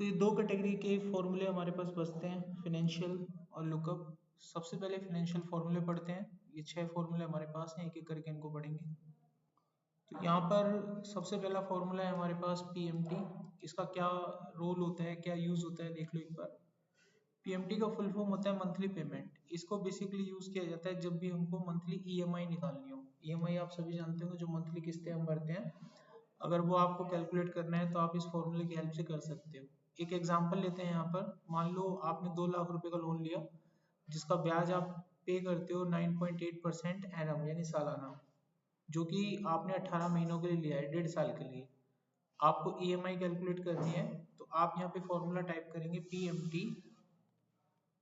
तो ये दो कैटेगरी के फॉर्मूले हमारे पास बचते हैं, फिनेंशियल और लुकअप। सबसे पहले फिनेंशियल फॉर्मूले पढ़ते हैं। ये 6 फॉर्मूले हमारे पास हैं, एक एक करके इनको पढ़ेंगे। तो यहाँ पर सबसे पहला फॉर्मूला है हमारे पास पीएमटी। इसका क्या रोल होता है, क्या यूज होता है, देख लो एक बार। पीएमटी का फुल फॉर्म होता है मंथली पेमेंट। इसको बेसिकली यूज किया जाता है जब भी हमको मंथली ईएमआई निकालनी हो। ईएमआई आप सभी जानते हो, जो मंथली किस्तें हम भरते हैं। अगर वो आपको कैलकुलेट करना है तो आप इस फॉर्मूले की हेल्प से कर सकते हो। एक एग्जांपल लेते हैं यहाँ पर। मान लो आपने 2 लाख रुपए का लोन लिया, जिसका ब्याज आप पे करते हो 9.8% एनम यानी सालाना, जो कि आपने 18 महीनों के लिए लिया है, 1.5 साल के लिए। आपको ईएमआई कैलकुलेट करनी है, तो आप यहाँ पे फॉर्मूला टाइप करेंगे पीएमटी।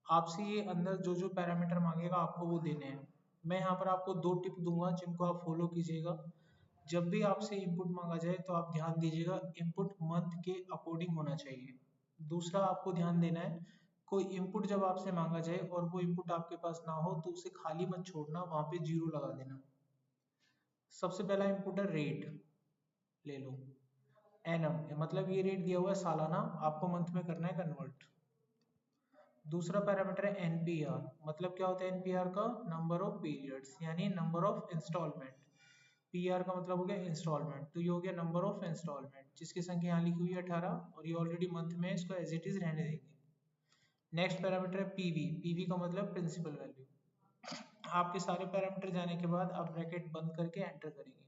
आपसे ये अंदर जो जो पैरामीटर मांगेगा आपको वो देने हैं। मैं यहाँ पर आपको 2 टिप दूंगा जिनको आप फॉलो कीजिएगा। जब भी आपसे इनपुट मांगा जाए तो आप ध्यान दीजिएगा, इनपुट मंथ के अकॉर्डिंग होना चाहिए। दूसरा आपको ध्यान देना है, कोई इनपुट जब आपसे मांगा जाए और वो इनपुट आपके पास ना हो तो उसे खाली मत छोड़ना, वहां पे 0 लगा देना। सबसे पहला इनपुट है रेट, ले लो एनम, मतलब ये रेट दिया हुआ है सालाना, आपको मंथ में करना है कन्वर्ट। दूसरा पैरामीटर है एनपीआर, मतलब क्या होता है एनपीआर का, नंबर ऑफ पीरियड्स यानी नंबर ऑफ इंस्टॉलमेंट। पीआर का मतलब हो गया इंस्टॉलमेंट, तो ये हो गया नंबर ऑफ इंस्टॉलमेंट, जिसकी संख्या यहाँ लिखी हुई है 18 और ये ऑलरेडी मंथ में है, इसको एज इट इज रहने देंगे। नेक्स्ट पैरामीटर है पीवी। पीवी का मतलब प्रिंसिपल वैल्यू। आपके सारे पैरामीटर जाने के बाद आप ब्रैकेट बंद करके एंटर करेंगे।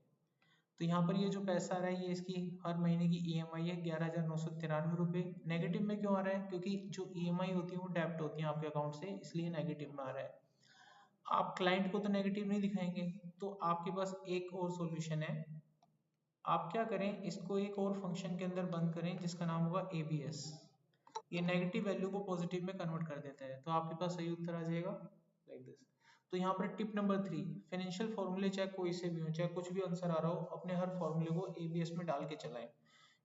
तो यहाँ पर ये जो पैसा आ रहा है ये इसकी हर महीने की ईएमआई है 11,993 रुपये। नेगेटिव में क्यों आ रहा है, क्योंकि जो ईएमआई होती है वो डेब्ट होती है आपके अकाउंट से, इसलिए नेगेटिव में आ रहा है। आप क्लाइंट को तो नेगेटिव नहीं दिखाएंगे, तो आपके पास एक और सॉल्यूशन है। आप क्या करें, इसको एक और फंक्शन के अंदर बंद करें जिसका नाम होगा एबीएस। ये नेगेटिव वैल्यू को पॉजिटिव में कन्वर्ट कर देता है, तो आपके पास सही उत्तर आ जाएगा लाइक दिस। तो यहाँ पर टिप नंबर 3, फाइनेंशियल फॉर्मूले चाहे कोई से भी हो, चाहे कुछ भी आंसर आ रहा हो, अपने हर फॉर्मूले को एबीएस में डाल के चलाएं।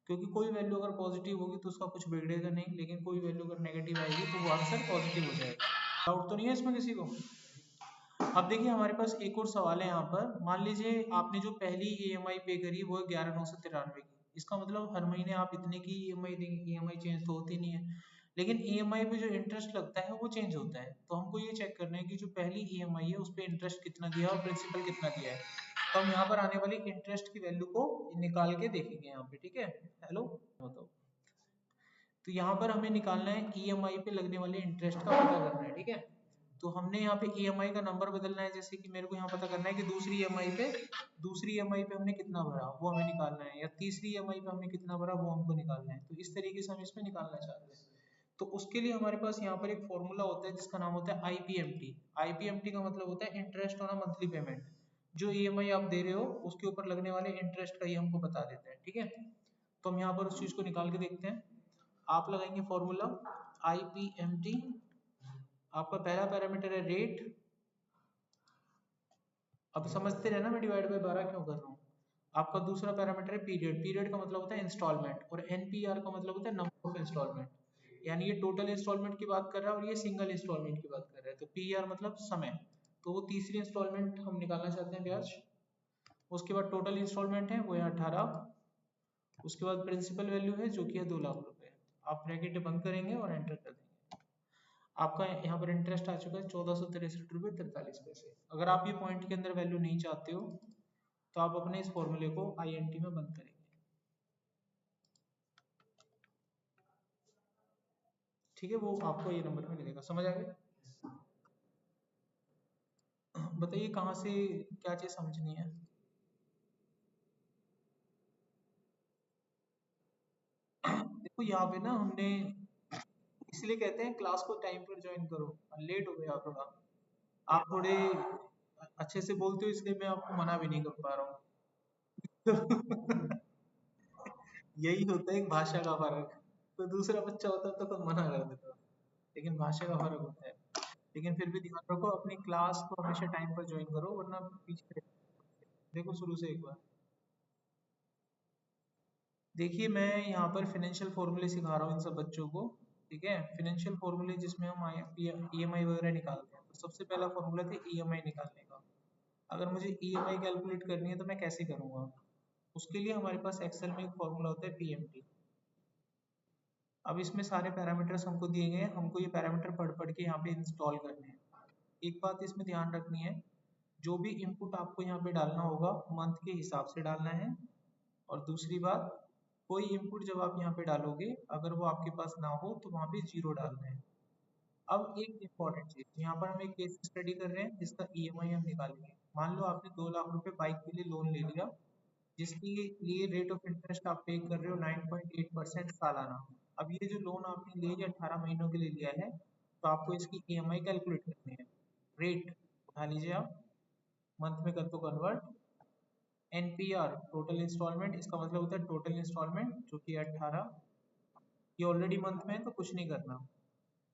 क्योंकि कोई वैल्यू अगर पॉजिटिव होगी तो उसका कुछ बिगड़ेगा नहीं, लेकिन कोई वैल्यू अगर नेगेटिव आएगी तो वो आंसर पॉजिटिव हो जाएगा। डाउट तो नहीं है इसमें किसी को? अब देखिए हमारे पास एक और सवाल है यहाँ पर। मान लीजिए आपने जो पहली ईएमआई पे करी वो है 11,993 की। इसका मतलब हर महीने आप इतने की ईएमआई देंगे, ईएमआई चेंज तो होती नहीं है। लेकिन ईएमआई पे जो इंटरेस्ट लगता है वो चेंज होता है। तो हमको ये चेक करना है कि जो पहली ईएमआई है उस पर इंटरेस्ट कितना दिया और प्रिंसिपल कितना दिया है। तो हम यहाँ पर आने वाली इंटरेस्ट की वैल्यू को निकाल के देखेंगे यहाँ पे, ठीक है। हेलो बताओ। तो यहाँ पर हमें निकालना है ईएमआई पे लगने वाले इंटरेस्ट का पता करना है, ठीक है। तो हमने यहाँ पे ईएमआई का नंबर बदलना है, जैसे कि मेरे को यहाँ पता करना है कि दूसरी ईएमआई पे हमने कितना भरा वो हमें निकालना है, या तीसरी ईएमआई पे हमने कितना भरा वो हमको निकालना है। तो इस तरीके से हम इसमें निकालना चाहते हैं। तो उसके लिए हमारे पास यहाँ पर एक फॉर्मूला होता है जिसका नाम होता है आईपीएमटी। आईपीएमटी का मतलब होता है interest on a monthly payment. जो ईएमआई आप दे रहे हो उसके ऊपर लगने वाले इंटरेस्ट का ये हमको बता देता है, ठीक है। तो हम यहाँ पर उस चीज को निकाल के देखते हैं। आप लगाएंगे फॉर्मूला आईपीएमटी। आपका पहला पैरामीटर है रेट। अब समझते रहना मैं डिवाइड बाय 12 क्यों कर रहा हूँ। आपका दूसरा पैरामीटर है पीरियड। पीरियड का मतलब होता है इंस्टॉलमेंट, और एनपीआर का मतलब होता है नंबर ऑफ इंस्टॉलमेंट। यानी ये टोटल इंस्टॉलमेंट की बात कर रहा है और ये सिंगल इंस्टॉलमेंट की बात कर रहा है। तो पीआर मतलब समय, तो वो तीसरी इंस्टॉलमेंट हम निकालना चाहते हैं ब्याज। उसके बाद टोटल इंस्टॉलमेंट है वो है 18। उसके बाद प्रिंसिपल वैल्यू है जो कि है 2 लाख रुपए। आप ब्रैकेट बंद करेंगे और एंटर कर देंगे। आपका यहाँ पर इंटरेस्ट आ चुका है 1463 रुपये 43 पैसे। अगर आप ये पॉइंट के अंदर वैल्यू नहीं चाहते हो तो आप अपने इस फॉर्मूले को आईएनटी में बंद करेंगे, ठीक है। वो आपको ये नंबर में मिलेगा। समझ आ गया? बताइए कहाँ से क्या चीज समझनी है। देखो यहाँ पे ना हमने, इसलिए कहते हैं क्लास को टाइम पर ज्वाइन करो। लेट हो गया आप थोड़ा, आप थोड़े अच्छे से बोलते हो इसलिए मैं आपको मना भी नहीं कर पा रहा हूँ। यही होता है एक भाषा का फर्क। तो दूसरा बच्चा होता तो कोई मना कर देता, लेकिन भाषा का फर्क होता है। लेकिन फिर भी ध्यान रखो अपनी क्लास को हमेशा टाइम पर ज्वाइन करो, वरना पीछे रह जाओगे। देखो शुरू से एक बार देखिए, मैं यहाँ पर फाइनेंशियल फॉर्मूले सिखा रहा हूँ इन सब बच्चों को, ठीक है। फाइनेंशियल फॉर्मूले जिसमें हम ईएमआई वगैरह निकालते हैं। तो सबसे पहला फॉर्मूला था ईएमआई निकालने का। अगर मुझे ईएमआई कैलकुलेट करनी है तो मैं कैसे करूँगा? उसके लिए हमारे पास एक्सेल में एक फॉर्मूला होता है पीएमटी। अब इसमें सारे पैरामीटर्स हमको दिए गए हैं, हमको ये पैरामीटर पढ़ पढ़ के यहाँ पे इंस्टॉल करने हैं। एक बात इसमें ध्यान रखनी है, जो भी इनपुट आपको यहाँ पे डालना होगा मंथ के हिसाब से डालना है। और दूसरी बात, कोई इनपुट जब आप यहाँ पे डालोगे अगर वो आपके पास ना हो तो वहाँ पे जीरो डालना है। अब एक इम्पॉर्टेंट चीज, यहाँ पर हम एक केस स्टडी कर रहे हैं जिसका ईएमआई हम निकालेंगे। मान लो आपने 2 लाख रुपए बाइक के लिए लोन ले लिया, जिसके लिए रेट ऑफ इंटरेस्ट आप पे कर रहे हो 9.8% सालाना। अब ये जो लोन आपने लिया ये 18 महीनों के लिए लिया है, तो आपको इसकी ईएमआई कैलकुलेट करनी है। रेट उठा लीजिए आप, मंथ में कर दो कन्वर्ट। एनपीआर टोटल इंस्टॉलमेंट, इसका मतलब होता है टोटल इंस्टॉलमेंट जो कि 18, ये ऑलरेडी मंथ में है तो कुछ नहीं करना।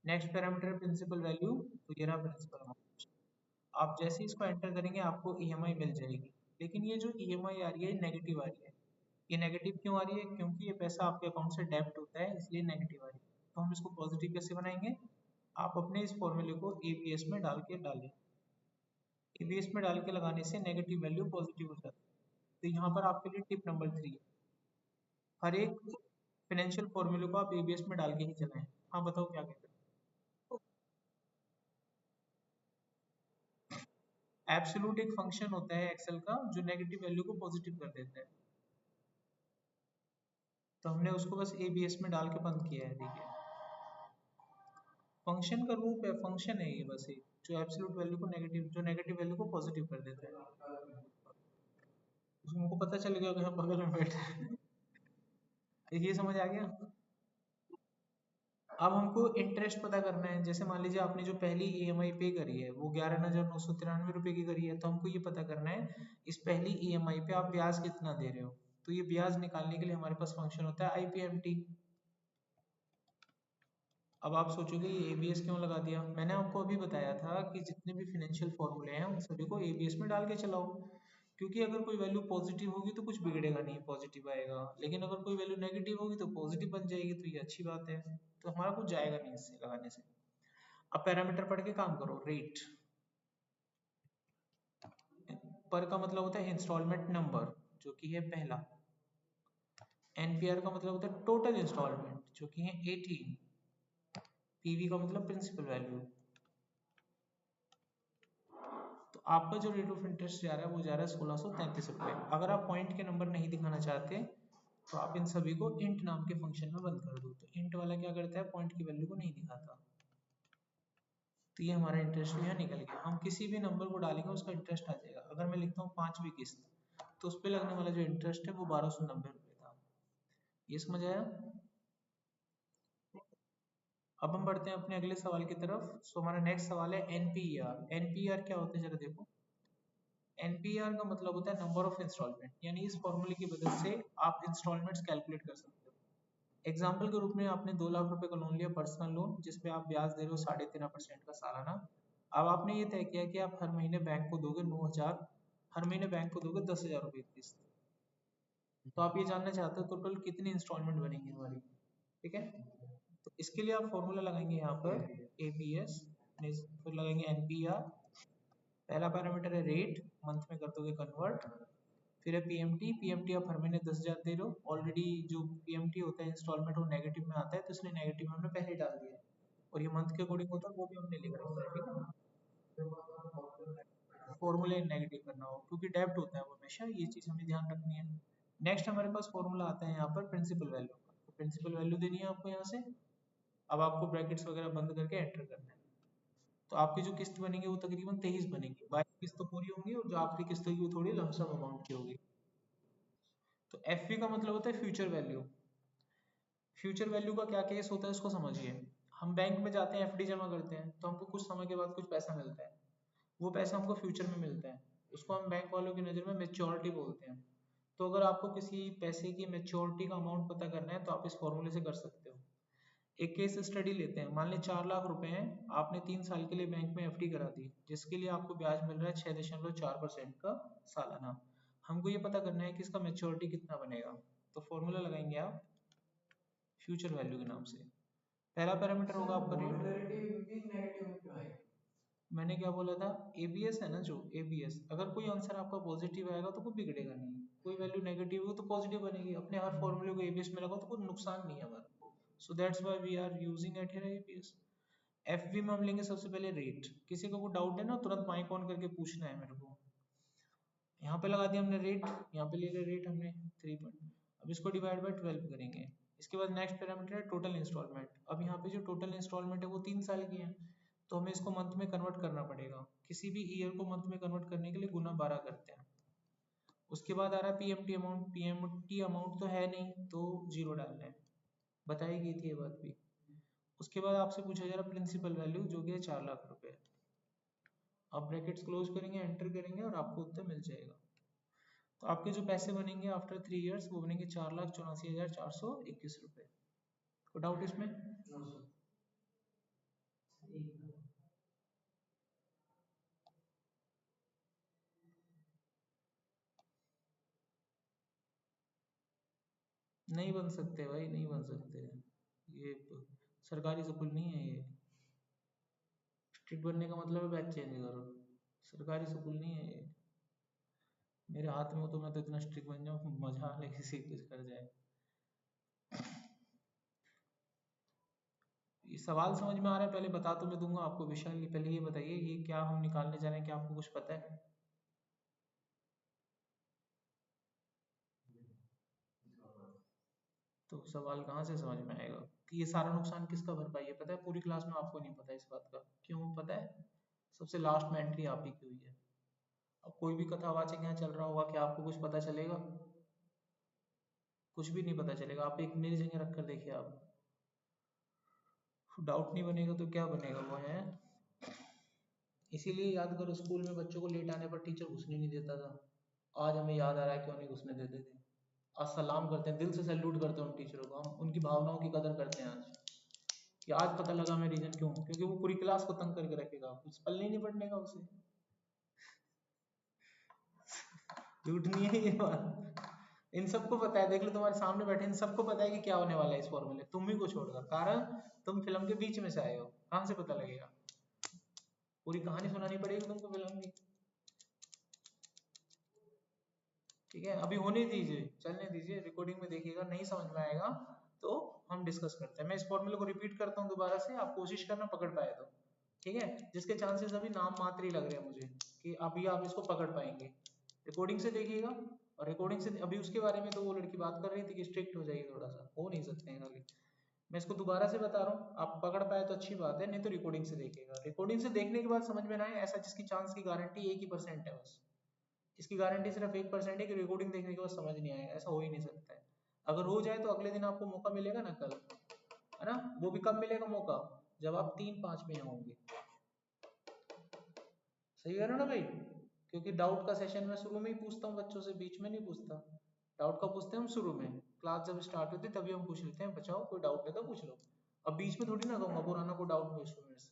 नेक्स्ट पैरामीटर प्रिंसिपल वैल्यू, तो ये रहा प्रिंसिपल अमाउंट। आप जैसे ही इसको एंटर करेंगे आपको ईएमआई मिल जाएगी। लेकिन ये जो ईएमआई आ रही है नेगेटिव आ रही है। ये नेगेटिव क्यों आ रही है? क्योंकि ये पैसा आपके अकाउंट से डेबिट होता है, इसलिए नेगेटिव आ रही है। तो हम इसको पॉजिटिव कैसे बनाएंगे? आप अपने इस फॉर्मूले को एबीएस में डाल के डालें। एबीएस में डाल के लगाने से नेगेटिव वैल्यू पॉजिटिव हो जाती है। तो यहाँ पर आपके लिए टिप नंबर 3, हर एक फाइनेंशियल फॉर्मूले को आप एबीएस में डाल के ही चलाएं। हाँ बताओ क्या कहते हैं? एब्सोल्यूट एक फंक्शन होता है एक्सेल का जो नेगेटिव वैल्यू को पॉजिटिव कर देता है, तो हमने उसको बस एबीएस में डाल के बंद किया है। देखिए फंक्शन का रूप है, फंक्शन है ये बस एक, जो एब्सोल्यूट वैल्यू को नेगेटिव, जो नेगेटिव वैल्यू को पॉजिटिव कर देता है। तुमको पता चल गया कि हम बगल में बैठे हैं। ये समझ आ गया? अब हमको इंटरेस्ट पता करना है। जैसे मान लीजिए आपने जो पहली ईएमआई पे करी है वो 11,993 रुपये की करी है, तो हमको ये पता करना है इस पहली ईएमआई पे आप ब्याज कितना दे रहे हो। तो ये ब्याज निकालने के लिए हमारे पास फंक्शन होता है आईपीएमटी। अब आप सोचोगे ये एबीएस क्यों लगा दिया? मैंने आपको अभी बताया था कि जितने भी फाइनेंशियल फॉर्मूले हैं उन सभी को एबीएस में डाल के चलाओ, क्योंकि अगर कोई वैल्यू पॉजिटिव होगी तो कुछ बिगड़ेगा नहीं, पॉजिटिव आएगा। लेकिन अगर कोई वैल्यू नेगेटिव होगी तो पॉजिटिव बन जाएगी, तो ये अच्छी बात है। तो हमारा कुछ जाएगा नहीं इससे लगाने से। अब पैरामीटर पढ़ के काम करो। रेट पर का मतलब होता है इंस्टॉलमेंट नंबर जो कि है पहला। एनपीआर का मतलब होता है टोटल इंस्टॉलमेंट जो कि है 18। पीवी का मतलब प्रिंसिपल वैल्यू। तो आपका जो रेट ऑफ इंटरेस्ट जा रहा है वो जा रहा है 1633 रुपये। अगर आप पॉइंट के नंबर नहीं दिखाना चाहते तो आप इन सभी को इंट नाम के फंक्शन में बंद कर दो। तो इंट वाला क्या करता है? पॉइंट की वैल्यू को नहीं दिखाता। तो ये हमारा इंटरेस्ट यहाँ निकल गया। हम किसी भी नंबर को डालेंगे उसका इंटरेस्ट आ जाएगा। अगर मैं लिखता हूँ 5वीं किस्त, तो उस पर लगने वाला जो इंटरेस्ट है वो 1290 रुपये था। ये समझ आया? अब हम बढ़ते हैं अपने अगले सवाल की तरफ। सो हमारा नेक्स्ट सवाल है एनपीआर। एनपीआर क्या होता है जरा देखो। एनपीआर का मतलब होता है नंबर ऑफ इंस्टॉलमेंट, यानी इस फॉर्मूले की मदद से आप इंस्टॉलमेंट्स कैलकुलेट कर सकते हो। एग्जाम्पल के रूप में आपने 2 लाख रुपए का लोन लिया, पर्सनल लोन, जिसपे आप ब्याज दे रहे हो 13.5% का सालाना। अब आपने ये तय किया कि आप हर महीने बैंक को दोगे 9,000, हर महीने बैंक को दोगे 10,000 रुपए की किस्त। तो आप ये जानना चाहते हो टोटल कितनी इंस्टॉलमेंट बनेगी हमारी, ठीक है? तो इसके लिए आप फॉर्मूला लगाएंगे यहाँ पर एबीएस, फिर लगाएंगे एनपीआर। पहला पैरामीटर है रेट, मंथ में कर दोगे कन्वर्ट। फिर है पीएमटी। पीएमटी आप हर महीने 10,000 दे रहे हो। ऑलरेडी जो पीएमटी होता है इंस्टॉलमेंट वो नेगेटिव में आता है, तो इसलिए नेगेटिव में हमने पहले डाल दिया है। और ये मंथ के अकॉर्डिंग होता है वो भी हमने लिख रखा है, ठीक है? फॉर्मूले नेगेटिव करना हो क्योंकि डेब्ट होता है वो हमेशा, ये चीज़ हमें ध्यान रखनी है। नेक्स्ट हमारे पास फॉर्मूला आता है यहाँ पर प्रिंसिपल वैल्यू का। तो प्रिंसिपल वैल्यू देनी है आपको यहाँ से। अब आपको ब्रैकेट्स वगैरह बंद करके एंटर करना है। तो आपकी जो किस्त बनेगी वो तकरीबन 23 बनेगी। 22 किस्त तो पूरी होंगी और जो आखिरी किस्त होगी वो थोड़ी लमसम अमाउंट की होगी। तो एफ का मतलब होता है फ्यूचर वैल्यू। फ्यूचर वैल्यू का क्या केस होता है उसको समझिए। हम बैंक में जाते हैं, एफडी जमा करते हैं, तो हमको कुछ समय के बाद कुछ पैसा मिलता है। वो पैसा हमको फ्यूचर में मिलता है, उसको हम बैंक वालों की नज़र में मेच्योरिटी बोलते हैं। तो अगर आपको किसी पैसे की मेच्योरिटी का अमाउंट पता करना है तो आप इस फॉर्मूले से कर सकते हो। एक केस स्टडी लेते हैं। मान लें 4 लाख रुपए हैं, आपने 3 साल के लिए बैंक में एफडी करा दी, जिसके लिए आपको ब्याज मिल रहा है 6.4% का सालाना। हमको ये पता करना है कि इसका मेच्योरिटी कितना बनेगा। तो फॉर्मूला लगाएंगे आप फ्यूचर वैल्यू के नाम से। पहला पैरामीटर होगा आपका रेट। मैंने क्या बोला था? एबीएस है ना, जो एबीएस, अगर कोई आंसर आपका पॉजिटिव आएगा तो कोई बिगड़ेगा नहीं, कोई वैल्यू नेगेटिव हो तो पॉजिटिव बनेगी। अपने हर फॉर्मूले को एबीएस में लगाओ तो कोई नुकसान नहीं है हमारा। So that's why we are using at here APS. FV में हम लेंगे सबसे पहले रेट। किसी को कोई डाउट है ना तुरंत माइक ऑन करके पूछना है मेरे को। यहाँ पे लगा दिया हमने रेट, यहाँ पे ले लिया रेट हमने 3 पॉइंट। अब इसको डिवाइड बाय 12 करेंगे। इसके बाद नेक्स्ट पैरामीटर है टोटल इंस्टॉलमेंट। अब यहाँ पे जो टोटल इंस्टॉलमेंट है वो 3 साल की है, तो हमें इसको मंथ में कन्वर्ट करना पड़ेगा। किसी भी ईयर को मंथ में कन्वर्ट करने के लिए गुना 12 करते हैं। उसके बाद आ रहा है पीएमटी अमाउंट। पीएमटी अमाउंट तो है नहीं तो 0 डालना है, बताई गई थी ये बात भी। उसके बाद आपसे पूछा जा रहा प्रिंसिपल वैल्यू जो कि है 4 लाख रुपए। आप ब्रैकेट्स क्लोज करेंगे, एंटर करेंगे और आपको उत्तर मिल जाएगा। तो आपके जो पैसे बनेंगे आफ्टर 3 इयर्स वो बनेंगे 4,84,421 रुपए। कोई डाउट इसमें? नहीं बन सकते भाई, नहीं बन सकते। ये सरकारी स्कूल नहीं है ये। स्ट्रिक्ट बनने का मतलब है बैच चेंज करो। सरकारी स्कूल नहीं है ये। मेरे हाथ में हो तो मैं तो इतना स्ट्रिक्ट बन जाऊँ, मजा आ ले किसी कुछ कर जाए। ये सवाल समझ में आ रहा है? पहले बता तो मैं दूंगा आपको विशाल, पहले ये बताइए ये क्या हम निकालने जा रहे हैं, क्या आपको कुछ पता है? तो सवाल कहाँ से समझ में आएगा कि ये सारा नुकसान किसका भरपाई है? पता है पूरी क्लास में आपको नहीं पता इस बात का। क्यों पता है? सबसे लास्ट में एंट्री आप ही की हुई है। अब कोई भी कथावाचक यहाँ चल रहा होगा, क्या आपको कुछ पता चलेगा? कुछ भी नहीं पता चलेगा। आप एक नई जगह रख कर देखिए, आप डाउट नहीं बनेगा तो क्या बनेगा वो है। इसीलिए याद करो स्कूल में बच्चों को लेट आने पर टीचर घुसने नहीं देता था। आज हमें याद आ रहा है क्यों नहीं घुसने देते थे। आज सलाम करते हैं, दिल से सैल्यूट करते हैं उन टीचरों को, हम उनकी भावनाओं की कदर करते हैं आज। कि आज पता लगा हमें रीजन क्यों, क्योंकि वो पूरी क्लास को तंग करके रखेगा, कुछ पल्ले नहीं पड़ने का उसे। झूठ नहीं है ये बात। इन सबको पता है, देख लो तुम्हारे सामने बैठे इन सबको पता है कि क्या होने वाला है इस फॉर्मूले, तुम ही को छोड़कर। कारण तुम फिल्म के बीच में से आए हो, कहां से पता लगेगा? पूरी कहानी सुनानी पड़ेगी तुमको फिल्म की। ठीक है, अभी होने दीजिए, चलने दीजिए, रिकॉर्डिंग में देखिएगा, नहीं समझ में आएगा तो हम डिस्कस करते हैं। मैं इस फॉर्मूले को रिपीट करता हूँ दोबारा से, आप कोशिश करना पकड़ पाए तो। ठीक है, जिसके चांसेस अभी नाम मात्र ही लग रहे हैं मुझे कि अभी आप इसको पकड़ पाएंगे। रिकॉर्डिंग से देखिएगा, और रिकॉर्डिंग से अभी उसके बारे में तो वो लड़की बात कर रही थी कि स्ट्रिक्ट हो जाइए थोड़ा सा, हो नहीं सकते हैं खाली। मैं इसको दोबारा से बता रहा हूँ, आप पकड़ पाए तो अच्छी बात है, नहीं तो रिकॉर्डिंग से देखिएगा। रिकॉर्डिंग से देखने के बाद समझ में ना आए, ऐसा जिसकी चांस की गारंटी 1% है बस। इसकी गारंटी सिर्फ 1% है कि रिकॉर्डिंग देखने के बाद समझ नहीं आएगा, ऐसा हो ही नहीं सकता है। अगर हो जाए तो अगले दिन आपको मौका मिलेगा ना कल, है ना? वो भी कब मिलेगा मौका? जब आप 3-5 में होंगे। सही कह रहे हो ना भाई? क्योंकि डाउट का सेशन मैं शुरू में ही पूछता हूँ बच्चों से, बीच में नहीं पूछता। डाउट का पूछते हैं हम शुरू में, क्लास जब स्टार्ट होती है तभी हम पूछ लेते हैं बचाओ कोई डाउट है तो पूछ लो। अब बीच में थोड़ी ना कहूँगा पुराना कोई डाउट पूछ लो मेरे से।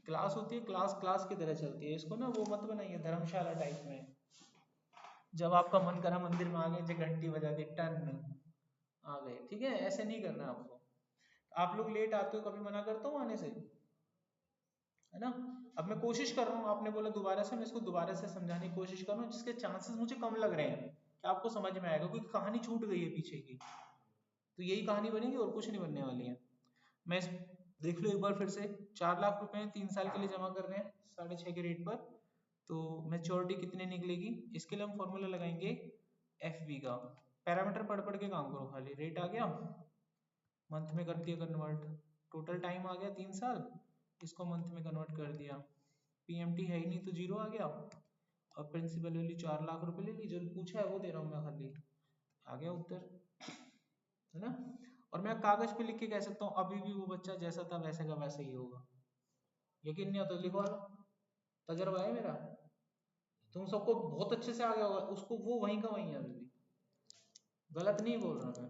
क्लास होती है, क्लास क्लास की तरह चलती है, इसको ना वो मत बनाइए धर्मशाला टाइप में। जब आपका मन करा मंदिर में आ गए, जो घंटी बजा दी टन आ गए, ठीक है? ऐसे नहीं करना आपको। आप लोग लेट आते हो, कभी मना करता हूँ आने से, है ना? अब मैं कोशिश कर रहा हूँ, आपने बोला दोबारा से, मैं इसको दोबारा से समझाने की कोशिश कर रहा हूँ, जिसके चांसेस मुझे कम लग रहे हैं कि आपको समझ में आएगा, क्योंकि कहानी छूट गई है पीछे की। तो यही कहानी बनेगी और कुछ नहीं बनने वाली है। मैं देख लो एक बार फिर से, 4 लाख रुपए 3 साल के लिए जमा कर रहे हैं 6.5 के रेट पर, तो मैच्योरिटी कितनी निकलेगी? इसके लिए हम फॉर्मूला लगाएंगे एफ का। पैरामीटर पढ़ पढ़ के काम करो, खाली रेट आ गया, मंथ में कर दिया कन्वर्ट, टोटल टाइम आ गया 3 साल, इसको मंथ में कन्वर्ट कर दिया, पीएमटी है ही नहीं तो 0 आ गया। और प्रिंसिपल वैल्यू 4 लाख रुपए ले ली, जो पूछा है वो दे रहा हूँ मैं, खाली आ गया उत्तर, है ना? और मैं कागज पे लिख के कह सकता हूँ अभी भी वो बच्चा जैसा था वैसे का वैसे ही होगा। यकीन नहीं आता लिखवा लो, तजर्बा है मेरा। तुम सबको बहुत अच्छे से आ गया होगा, उसको वो वहीं का वहीं है अभी भी। गलत नहीं बोल रहा मैं।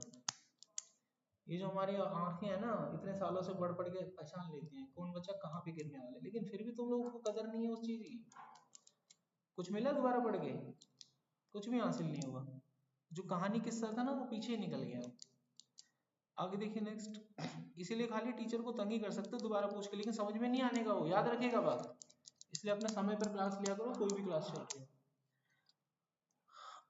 ये जो हमारी आंखें हैं ना, इतने सालों से बढ़ बढ़ के पहचान लेती हैं कौन बच्चा कहाँ पे गिरने वाला है, लेकिन फिर भी तुम लोगों को कदर नहीं है उस चीज की। कुछ मिला दोबारा पढ़ के? कुछ भी हासिल नहीं हुआ। जो कहानी किस्सा था ना वो पीछे निकल गया। आगे देखिए नेक्स्ट। इसीलिए खाली टीचर को तंग ही कर सकते हो दोबारा पूछ के, लेकिन समझ में नहीं आने का, वो याद रखेगा बात। इसलिए अपने समय पर क्लास लिया करो, कोई भी क्लास चल रही है।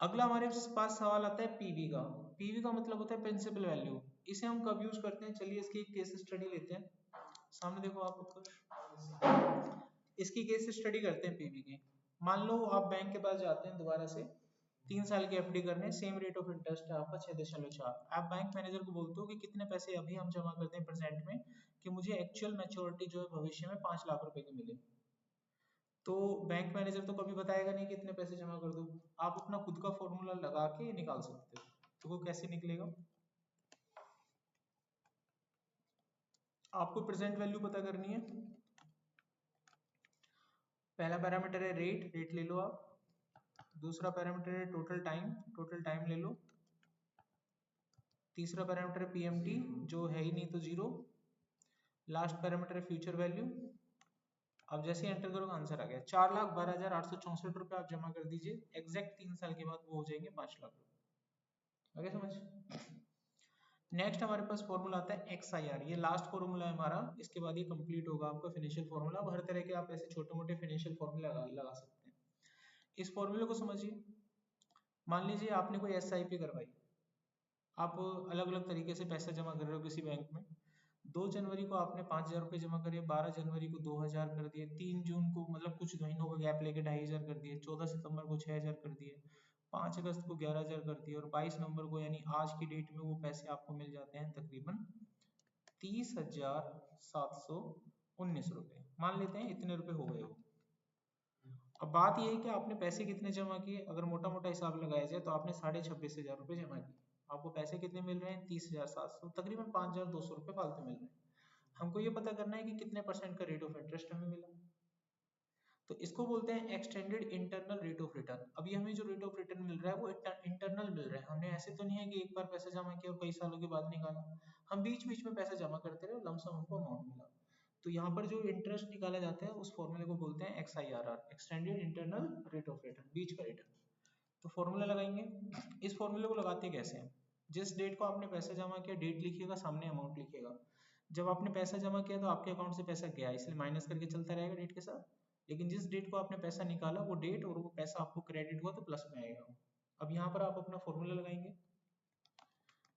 अगला हमारे पास सवाल आता है पीवी का। पीवी का मतलब होता है प्रिंसिपल वैल्यू। इसे हम कब यूज करते हैं, चलिए इसकी एक केस स्टडी लेते हैं। सामने देखो आप ऊपर, इसकी केस स्टडी करते हैं पीवी की। मान लो आप बैंक के पास जाते हैं दोबारा से 3 साल की एफडी करने, सेम रेट ऑफ इंटरेस्ट है आपका 6.4। आप बैंक मैनेजर को बोलते हो कि कितने पैसे अभी हम जमा करते हैं प्रेजेंट में, कि मुझे एक्चुअल मैच्योरिटी जो है भविष्य में 5 लाख रुपए की मिले। तो बैंक मैनेजर तो कभी बताएगा नहीं कि इतने पैसे जमा कर दो, आप अपना खुद का फॉर्मूला लगा के निकाल सकते हो। तो वो कैसे निकलेगा, आपको प्रेजेंट वैल्यू पता करनी है। पहला पैरामीटर है रेट, रेट ले लो आप। दूसरा पैरामीटर है टोटल टाइम, टोटल टाइम ले लो। तीसरा पैरामीटर है पीएमटी, जो है ही नहीं तो जीरो। लास्ट पैरामीटर है फ्यूचर वैल्यू। अब जैसे एंटर करोगे आंसर आ गया 4,12,864 रुपये। आप जमा कर दीजिए, एग्जैक्ट 3 साल के बाद वो हो जाएंगे 5 लाख रुपए। आगे समझ। नेक्स्ट हमारे पास फॉर्मूला आता है XIR, ये लास्ट फॉर्मूला है हमारा, इसके बाद ये कंप्लीट होगा आपका फिनेंशियल फॉर्मूला। अब हर तरह के आप ऐसे छोटे मोटे फिनेंशियल फॉर्मूले लगा सकते हैं। इस फॉर्मूले को समझिए। मान लीजिए आपने कोई SIP करवाई, आप अलग अलग तरीके से पैसा जमा कर रहे हो किसी बैंक में। 2 जनवरी को आपने 5,000 रुपये जमा करे, 12 जनवरी को 2,000 कर दिए, 3 जून को मतलब कुछ महीनों का गैप लेके 2,500 कर दिए, 14 सितंबर को 6,000 कर दिए, 5 अगस्त को 11,000 कर दिए, और 22 नवंबर को यानी आज की डेट में वो पैसे आपको मिल जाते हैं तकरीबन 30,719 रुपये। मान लेते हैं इतने रुपए हो गए हो। अब बात ये है कि आपने पैसे कितने जमा किए, अगर मोटा मोटा हिसाब लगाया जाए तो आपने 26,500 रुपये जमा किए। आपको पैसे कितने मिल रहे हैं, 30,700, तकरीबन 5,200 रुपये फालतू मिल रहे हैं। हमको ये पता करना है कि कितने परसेंट का रेट ऑफ इंटरेस्ट हमें मिला। तो इसको बोलते हैं extended internal rate of return. अभी हमें जो रेट ऑफ रिटर्न मिल रहा है वो इंटरनल मिल रहा है, हमने ऐसे तो नहीं है कि एक बार पैसा जमा किया और कई सालों के बाद निकाला। हम बीच बीच में पैसा जमा करते रहे, लमसम हमको अमाउंट मिला। तो यहाँ पर जो इंटरेस्ट निकाला जाता है उस फॉर्मूले को बोलते हैं XIRR, extended internal rate of return, बीच का रिटर्न। तो फॉर्मूला लगाएंगे। इस फॉर्मूले को लगाते कैसे हैं, जिस डेट को आपने पैसा जमा किया डेट लिखिएगा, सामने अमाउंट लिखिएगा। जब आपने पैसा जमा किया तो आपके अकाउंट से पैसा गया, इसलिए माइनस करके चलता रहेगा डेट के साथ। लेकिन जिस डेट को आपने पैसा निकाला वो डेट और वो पैसा आपको क्रेडिट हुआ तो प्लस में आएगा। अब यहाँ पर आप अपना फॉर्मूला लगाएंगे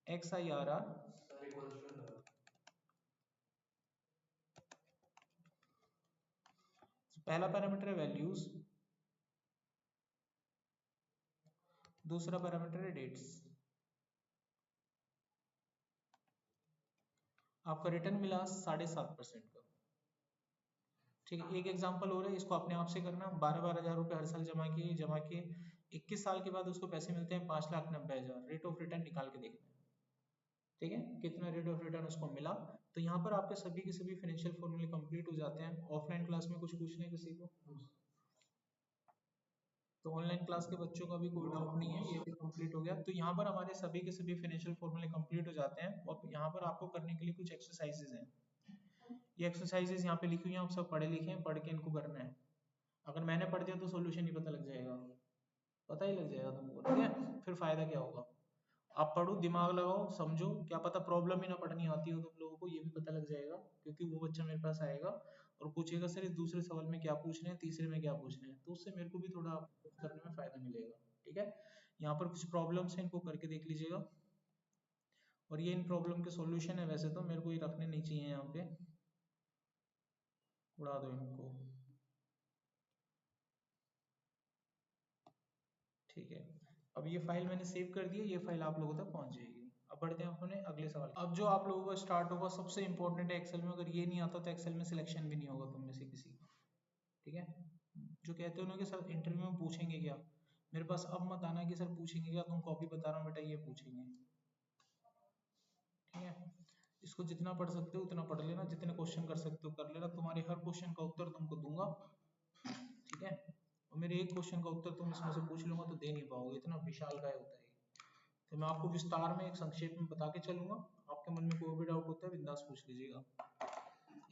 XIRR। पहला पैरामीटर है वैल्यूज, दूसरा पैरामीटर है डेट्स। आपका रिटर्न मिला 7.5% का। ठीक है, एक एग्जांपल हो रहा है, इसको अपने आप से करना। 12,000 रुपये हर साल जमा किए 21 साल के बाद उसको पैसे मिलते हैं 5,90,000। रेट ऑफ रिटर्न निकाल के देखना है, ठीक है, कितना रेट ऑफ रिटर्न उसको मिला। तो यहाँ पर आपके सभी के सभी फाइनेंशियल फॉर्मूले कंप्लीट हो जाते हैं। ऑफलाइन क्लास में कुछ पूछना है किसी को, तो ऑनलाइन क्लास के बच्चों का भी कोई डाउट नहीं है, ये भी कंप्लीट हो गया। तो यहाँ पर हमारे सभी के सभी फाइनेंशियल फॉर्मूले कंप्लीट हो जाते हैं। और यहाँ पर आपको करने के लिए कुछ एक्सरसाइजेज हैं। ये एक्सरसाइजेज यहाँ पे लिखी हुई हैं, आप सब पढ़े लिखे हैं, पढ़ के इनको करना है। अगर मैंने पढ़ दिया तो सोल्यूशन ही पता लग जाएगा, पता ही लग जाएगा तुमको, ठीक है। फिर फायदा क्या होगा, आप पढ़ो, दिमाग लगाओ, समझो, क्या पता प्रॉब्लम ही ना पढ़नी आती हो तुम लोगों को, ये भी पता लग जाएगा। क्योंकि वो बच्चा मेरे पास आएगा और पूछेगा सर इस दूसरे सवाल में क्या पूछ रहे हैं, तीसरे में क्या पूछ रहे हैं, तो उससे मेरे को भी थोड़ा करने में फायदा मिलेगा, ठीक है। यहाँ पर कुछ प्रॉब्लम्स हैं, इनको करके देख लीजिएगा। और ये इन प्रॉब्लम के सॉल्यूशन है, वैसे तो मेरे को ये रखने नहीं चाहिए, यहाँ पे उड़ा दो इनको, ठीक है। अब ये फाइल मैंने सेव कर दी है, ये फाइल आप लोगों तक पहुंच जाएगी। अब बढ़ते हैं अपने अगले सवाल। अब जो आप लोगों का स्टार्ट होगा सबसे इंपॉर्टेंट है एक्सेल में, अगर ये नहीं आता तो एक्सेल में सिलेक्शन भी नहीं होगा तुम में से किसी का, ठीक है। जो कहते हो ना कि सर इंटरव्यू में पूछेंगे क्या, मेरे पास अब मत आना कि सर पूछेंगे क्या, तुम कॉपी बता रहा हूँ बेटा ये पूछेंगे, ठीक है। इसको जितना पढ़ सकते हो उतना पढ़ लेना, जितने क्वेश्चन कर सकते हो कर लेना, तुम्हारे हर क्वेश्चन का उत्तर तुमको दूंगा, ठीक है। और मेरे एक क्वेश्चन का उत्तर तुम इसमें से पूछ लूंगा तो दे नहीं पाओगे, इतना विशाल काय होता है। तो मैं आपको विस्तार में एक संक्षेप में बता के चलूंगा, आपके मन में कोई भी डाउट होता है बिंदास पूछ लीजिएगा।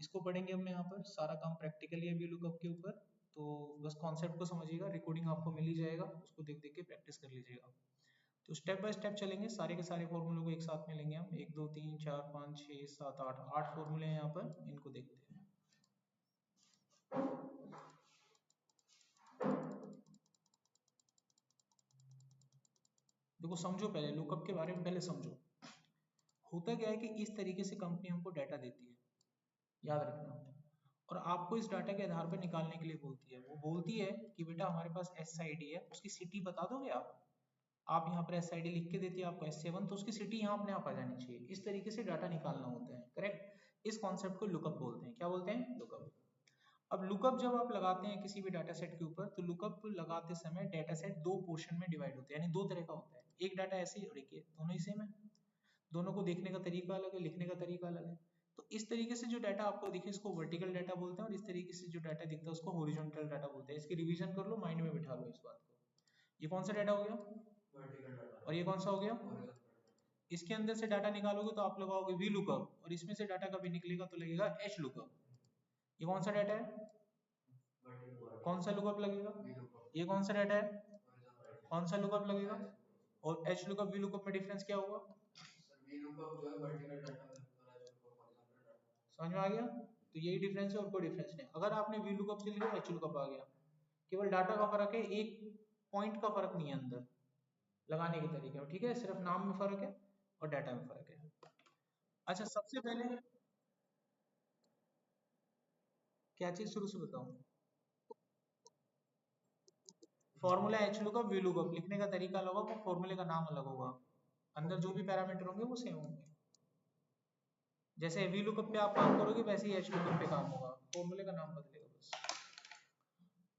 इसको पढ़ेंगे हमने, यहाँ पर सारा काम प्रैक्टिकली है VLOOKUP के ऊपर। तो बस कॉन्सेप्ट को समझिएगा, रिकॉर्डिंग आपको मिल ही जाएगा, उसको देख देख के प्रैक्टिस कर लीजिएगा। तो स्टेप बाय स्टेप चलेंगे, सारे के सारे फॉर्मूले को एक साथ में लेंगे हम, 1 2 3 4 5 6 7 8 फॉर्मूले हैं यहाँ पर, इनको देखते हैं। देखो समझो, पहले लुकअप के बारे में पहले समझो। होता क्या है कि इस तरीके से कंपनी हमको डाटा देती है, याद रखना, और आपको इस डाटा के आधार पर निकालने के लिए बोलती है। वो बोलती है कि बेटा हमारे पास SID है, उसकी सिटी बता दोगे आप यहाँ पर SID लिख के देती है आपको S7, तो उसकी सिटी यहाँ अपने आप आ जानी चाहिए। इस तरीके से डाटा निकालना होता है, करेक्ट। इस कॉन्सेप्ट को लुकअप बोलते हैं। क्या बोलते हैं? लुकअप। अब लुकअप जब आप लगाते हैं किसी भी डाटा सेट के ऊपर, तो लुकअप लगाते समय डाटा सेट दो पोर्शन में डिवाइड होते हैं, यानी दो तरह का होता है। एक डाटा ऐसे और एक दोनों ही सेम है, दोनों को देखने का तरीका अलग है, लिखने का तरीका अलग है। तो इस तरीके से जो डाटा आपको दिखे इसको वर्टिकल डाटा बोलते हैं, और इस तरीके से जो डाटा दिखता है उसको हॉरिजॉन्टल डाटा बोलते हैं। इसकी रिवीजन कर लो, माइंड में बिठा लो इस बात को। ये कौन सा डाटा हो गया? Vertical data. और ये कौन सा हो गया? इसके अंदर से डाटा निकालोगे तो आप लगाओगे वी लुकअप, और इसमें से डाटा कभी निकलेगा तो लगेगा एच लुकअप। ये कौन सा डाटा है? कौन सा लुकअप लगेगा? ये कौन सा डाटा है? कौन सा लुकअप लगेगा? और एच लुकअप वी लुकअप में डिफरेंस क्या होगा? वी लुकअप जो है वर्टिकल डाटा में, समझ में आ गया? तो यही डिफरेंस है और कोई डिफरेंस नहीं। अगर आपने वी लुकअप से लिखा एच लुकअप आ गया, केवल डाटा का फर्क है, एक पॉइंट का फर्क नहीं है अंदर लगाने के तरीके में, ठीक है? सिर्फ नाम में फर्क है और डाटा में फर्क है। अच्छा, सबसे पहले क्या चीज शुरू से बताऊं? Formula H lookup V lookup लिखने का तरीका अलग होगा, फॉर्मूले का नाम अलग होगा, अंदर जो भी पैरामीटर होंगे वो सेम होंगे। जैसे वी लुकअप पे आप काम करोगे वैसे ही एच लुकअप पे काम होगा, फॉर्मूले का नाम बदलेगा बस।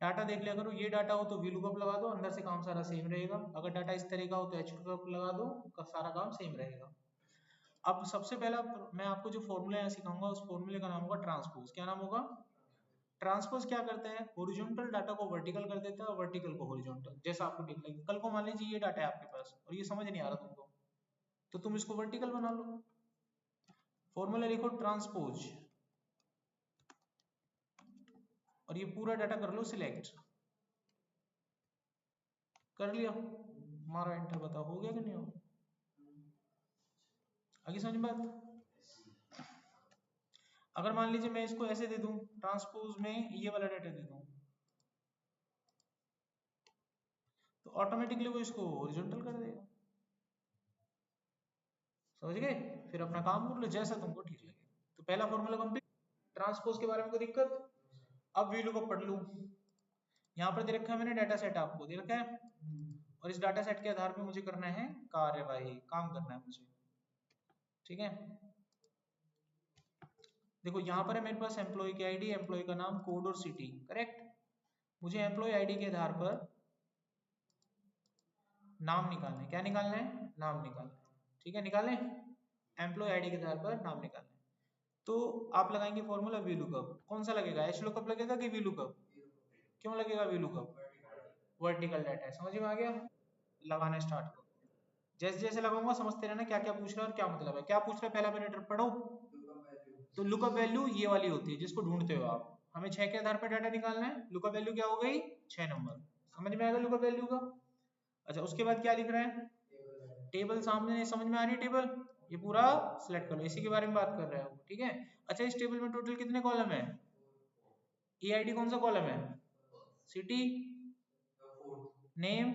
डाटा देख लिया करो, ये डाटा हो तो वी लुकअप लगा दो, अंदर से काम सारा सेम रहेगा। अगर डाटा इस तरह का हो तो एच लुकअप लगा दो, सारा काम सेम रहेगा। अब सबसे पहला मैं आपको जो फॉर्मूला यहाँ सिखाऊंगा उस फॉर्मूले का नाम होगा ट्रांसपोज। क्या नाम होगा? ट्रांसपोज क्या करता है? हॉरिजॉन्टल डाटा को वर्टिकल कर देता है और वर्टिकल को हॉरिजॉन्टल, जैसा आपको ठीक लगे। कल को मान लीजिए ये डाटा है आपके पास और ये समझ नहीं आ रहा तुमको, तो तुम इसको वर्टिकल बना लो। फॉर्मूला लिखो ट्रांसपोज, और ये पूरा डाटा कर लो सिलेक्ट। कर लिया? मारो एंटर, बताओ हो गया कि नहीं हो? आगे समझ बात? अगर मान लीजिए मैं इसको ऐसे दे दूं, ट्रांसपोज में ये वाला डाटा दे दूं, तो ऑटोमेटिकली वो इसको हॉरिजॉन्टल कर देगा। समझ गए? फिर अपना काम कर लो जैसा तुमको ठीक लगे। तो पहला फॉर्मूला कंप्लीट। ट्रांसपोज के बारे में कोई दिक्कत? अब वी लुकअप पढ़ लूं। यहाँ पर दे रखा है मैंने डाटा सेट, आपको दे रखा है, और इस डाटा सेट के आधार पे मुझे करना है कार्यवाही, काम करना है मुझे, ठीक है? देखो यहाँ पर है मेरे पास एम्प्लॉय की आईडी, एम्प्लॉय का नाम, कोड और सिटी, करेक्ट। मुझे एम्प्लॉय आईडी के आधार पर नाम निकालना है। क्या निकालना है? नाम निकालना है, ठीक है? निकालें। एम्प्लॉय आईडी के आधार पर नाम निकालना है, तो आप लगाएंगे फॉर्मूला वी लुकअप। कौन सा लगेगा? एच लुकअप लगेगा कि वी लुकअप? क्यों लगेगा वी लुकअप? वर्टिकल डाटा है, समझ में आ गया? लगाना स्टार्ट करो। जैसे जैसे लगाऊंगा समझते रहना क्या क्या पूछ रहा है और क्या मतलब है। क्या पूछ रहा है? पहला पैरामीटर पढ़ो। तो लुकअप वैल्यू ये वाली होती है जिसको ढूंढते हो आप। हमें 6 के आधार पर डाटा निकालना है, लुकअप वैल्यू क्या हो गई? 6 नंबर। समझ में आएगा लुकअप वैल्यू का? अच्छा, उसके बाद क्या लिख रहा है? टेबल सामने नहीं समझ में आ रही? टेबल ये पूरा सिलेक्ट कर लो, इसी के बारे में बात कर रहा है वो, ठीक है? अच्छा, इस टेबल में टोटल कितने कॉलम है? EID कौन सा कॉलम है? City, name,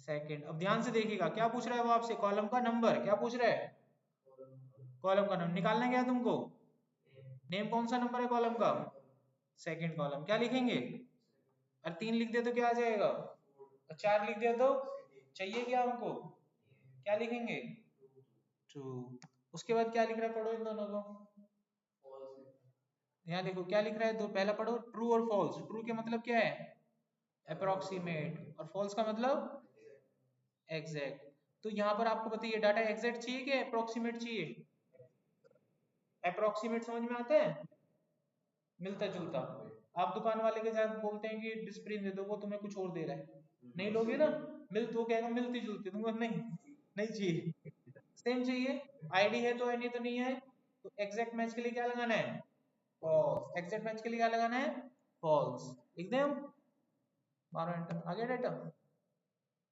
second. अब ध्यान से देखिएगा क्या पूछ रहा है वो आपसे? कॉलम का नंबर। क्या पूछ रहा है? कॉलम का नंबर। निकालना क्या है तुमको? नेम कौन सा नंबर है कॉलम का? Second column. क्या लिखेंगे? और 3 लिख दिया तो क्या आ जाएगा? और 4 लिख दिया तो चाहिए क्या हमको? क्या लिखेंगे? ट्रू। उसके बाद क्या लिख रहा है? पढ़ो इन दोनों को। यहाँ देखो क्या लिख रहा है, दो पहला पढ़ो, ट्रू और फॉल्स। ट्रू के मतलब क्या है? अप्रोक्सीमेट, और फॉल्स का मतलब एग्जैक्ट। तो यहाँ पर आपको बताइए डाटा एग्जैक्ट चाहिए कि अप्रोक्सीमेट चाहिए? अप्रोक्सीमेट समझ में आता है? मिलता जुलता। आप दुकान वाले के साथ बोलते हैं कि डिस्प्रिन दे दो, वो तुम्हें कुछ और दे रहा है, नहीं लोगे ना? मिल तो कहेगा मिलती जुलती, तुमको नहीं नहीं चाहिए, सेम चाहिए। आईडी है तो है, नहीं तो नहीं है। तो एग्जैक्ट मैच के लिए क्या लगाना है? फॉल्स। एग्जैक्ट मैच के लिए क्या लगाना है? फॉल्स। लिख दें हम? मारो एंटर, आ गया डाटा।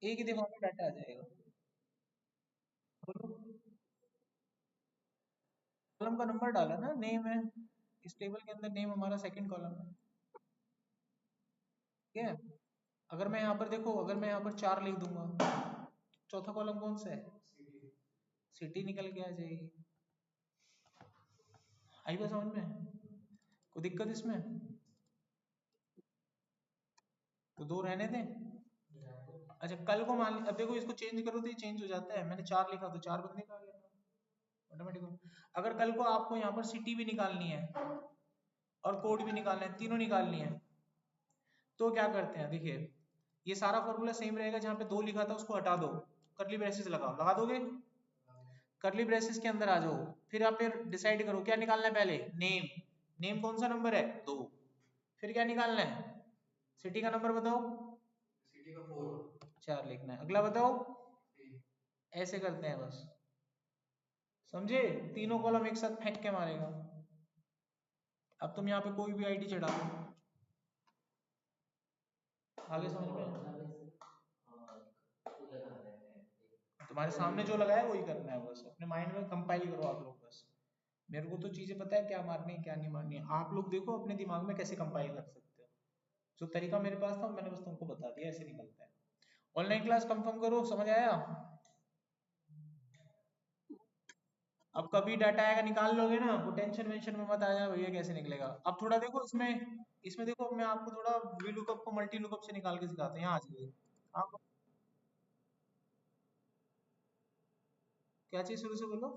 एक ही दिमाग में डाटा आ जाएगा। बोलो। कॉलम का नंबर डाला ना, नेम है, इस टेबल के अंदर नेम हमारा सेकंड कॉलम है, ठीक है? अगर मैं यहाँ पर देखो, अगर मैं यहाँ पर 4 लिख दूंगा, चौथा कॉलम कौन सा है? सिटी निकल के आ जाएगी। आई बात समझ में? कोई दिक्कत इसमें? तो दो रहने दें। अच्छा कल को मान अब देखो इसको चेंज करो तो ये चेंज हो जाता है। मैंने 4 लिखा तो 4 बंदे का आ गया ऑटोमेटिक। अगर कल को आपको यहाँ पर सिटी भी निकालनी है और कोड भी निकालना है, तीनों निकालनी है, तो क्या करते हैं? देखिए ये सारा फॉर्मूला सेम रहेगा। जहाँ पे 2 लिखा था उसको हटा दो, करली ब्रेसेस लगाओ, लगा दोगे? करली ब्रेसेस के अंदर आ जाओ। फिर आप फिर डिसाइड करो क्या निकालना है। पहले नेम, नेम कौन सा नंबर है? 2। फिर क्या निकालना है? सिटी का नंबर बताओ। सिटी का 4 लिखना है। अगला बताओ। ऐसे करते हैं बस, समझे? तीनों कॉलम एक साथ फेंक के मारेगा। अब तुम यहाँ पे कोई भी आईडी चढ़ा दो, आगे समझ में? तुम्हारे सामने जो लगाया वही करना है बस। अपने माइंड में कंपाइल करो आप लोग बस। मेरे को तो चीजें पता है क्या मारनी है क्या नहीं मारनी है। आप लोग देखो अपने दिमाग में कैसे कंपाइल कर सकते हो। जो तरीका मेरे पास था मैंने बस तुमको बता दिया, ऐसे निकलता है। ऑनलाइन क्लास कंफर्म करो, समझ आया? अब कभी डाटा आएगा निकाल लोगे ना, वो टेंशन वेंशन में मत आ जाओ भैया कैसे निकलेगा। अब थोड़ा देखो इसमें, इसमें देखो मैं आपको थोड़ा वी लुकअप को मल्टी लुकअप से निकाल के सिखाता हूँ। यहाँ आ जाइए आप। क्या चीज शुरू से बोलो?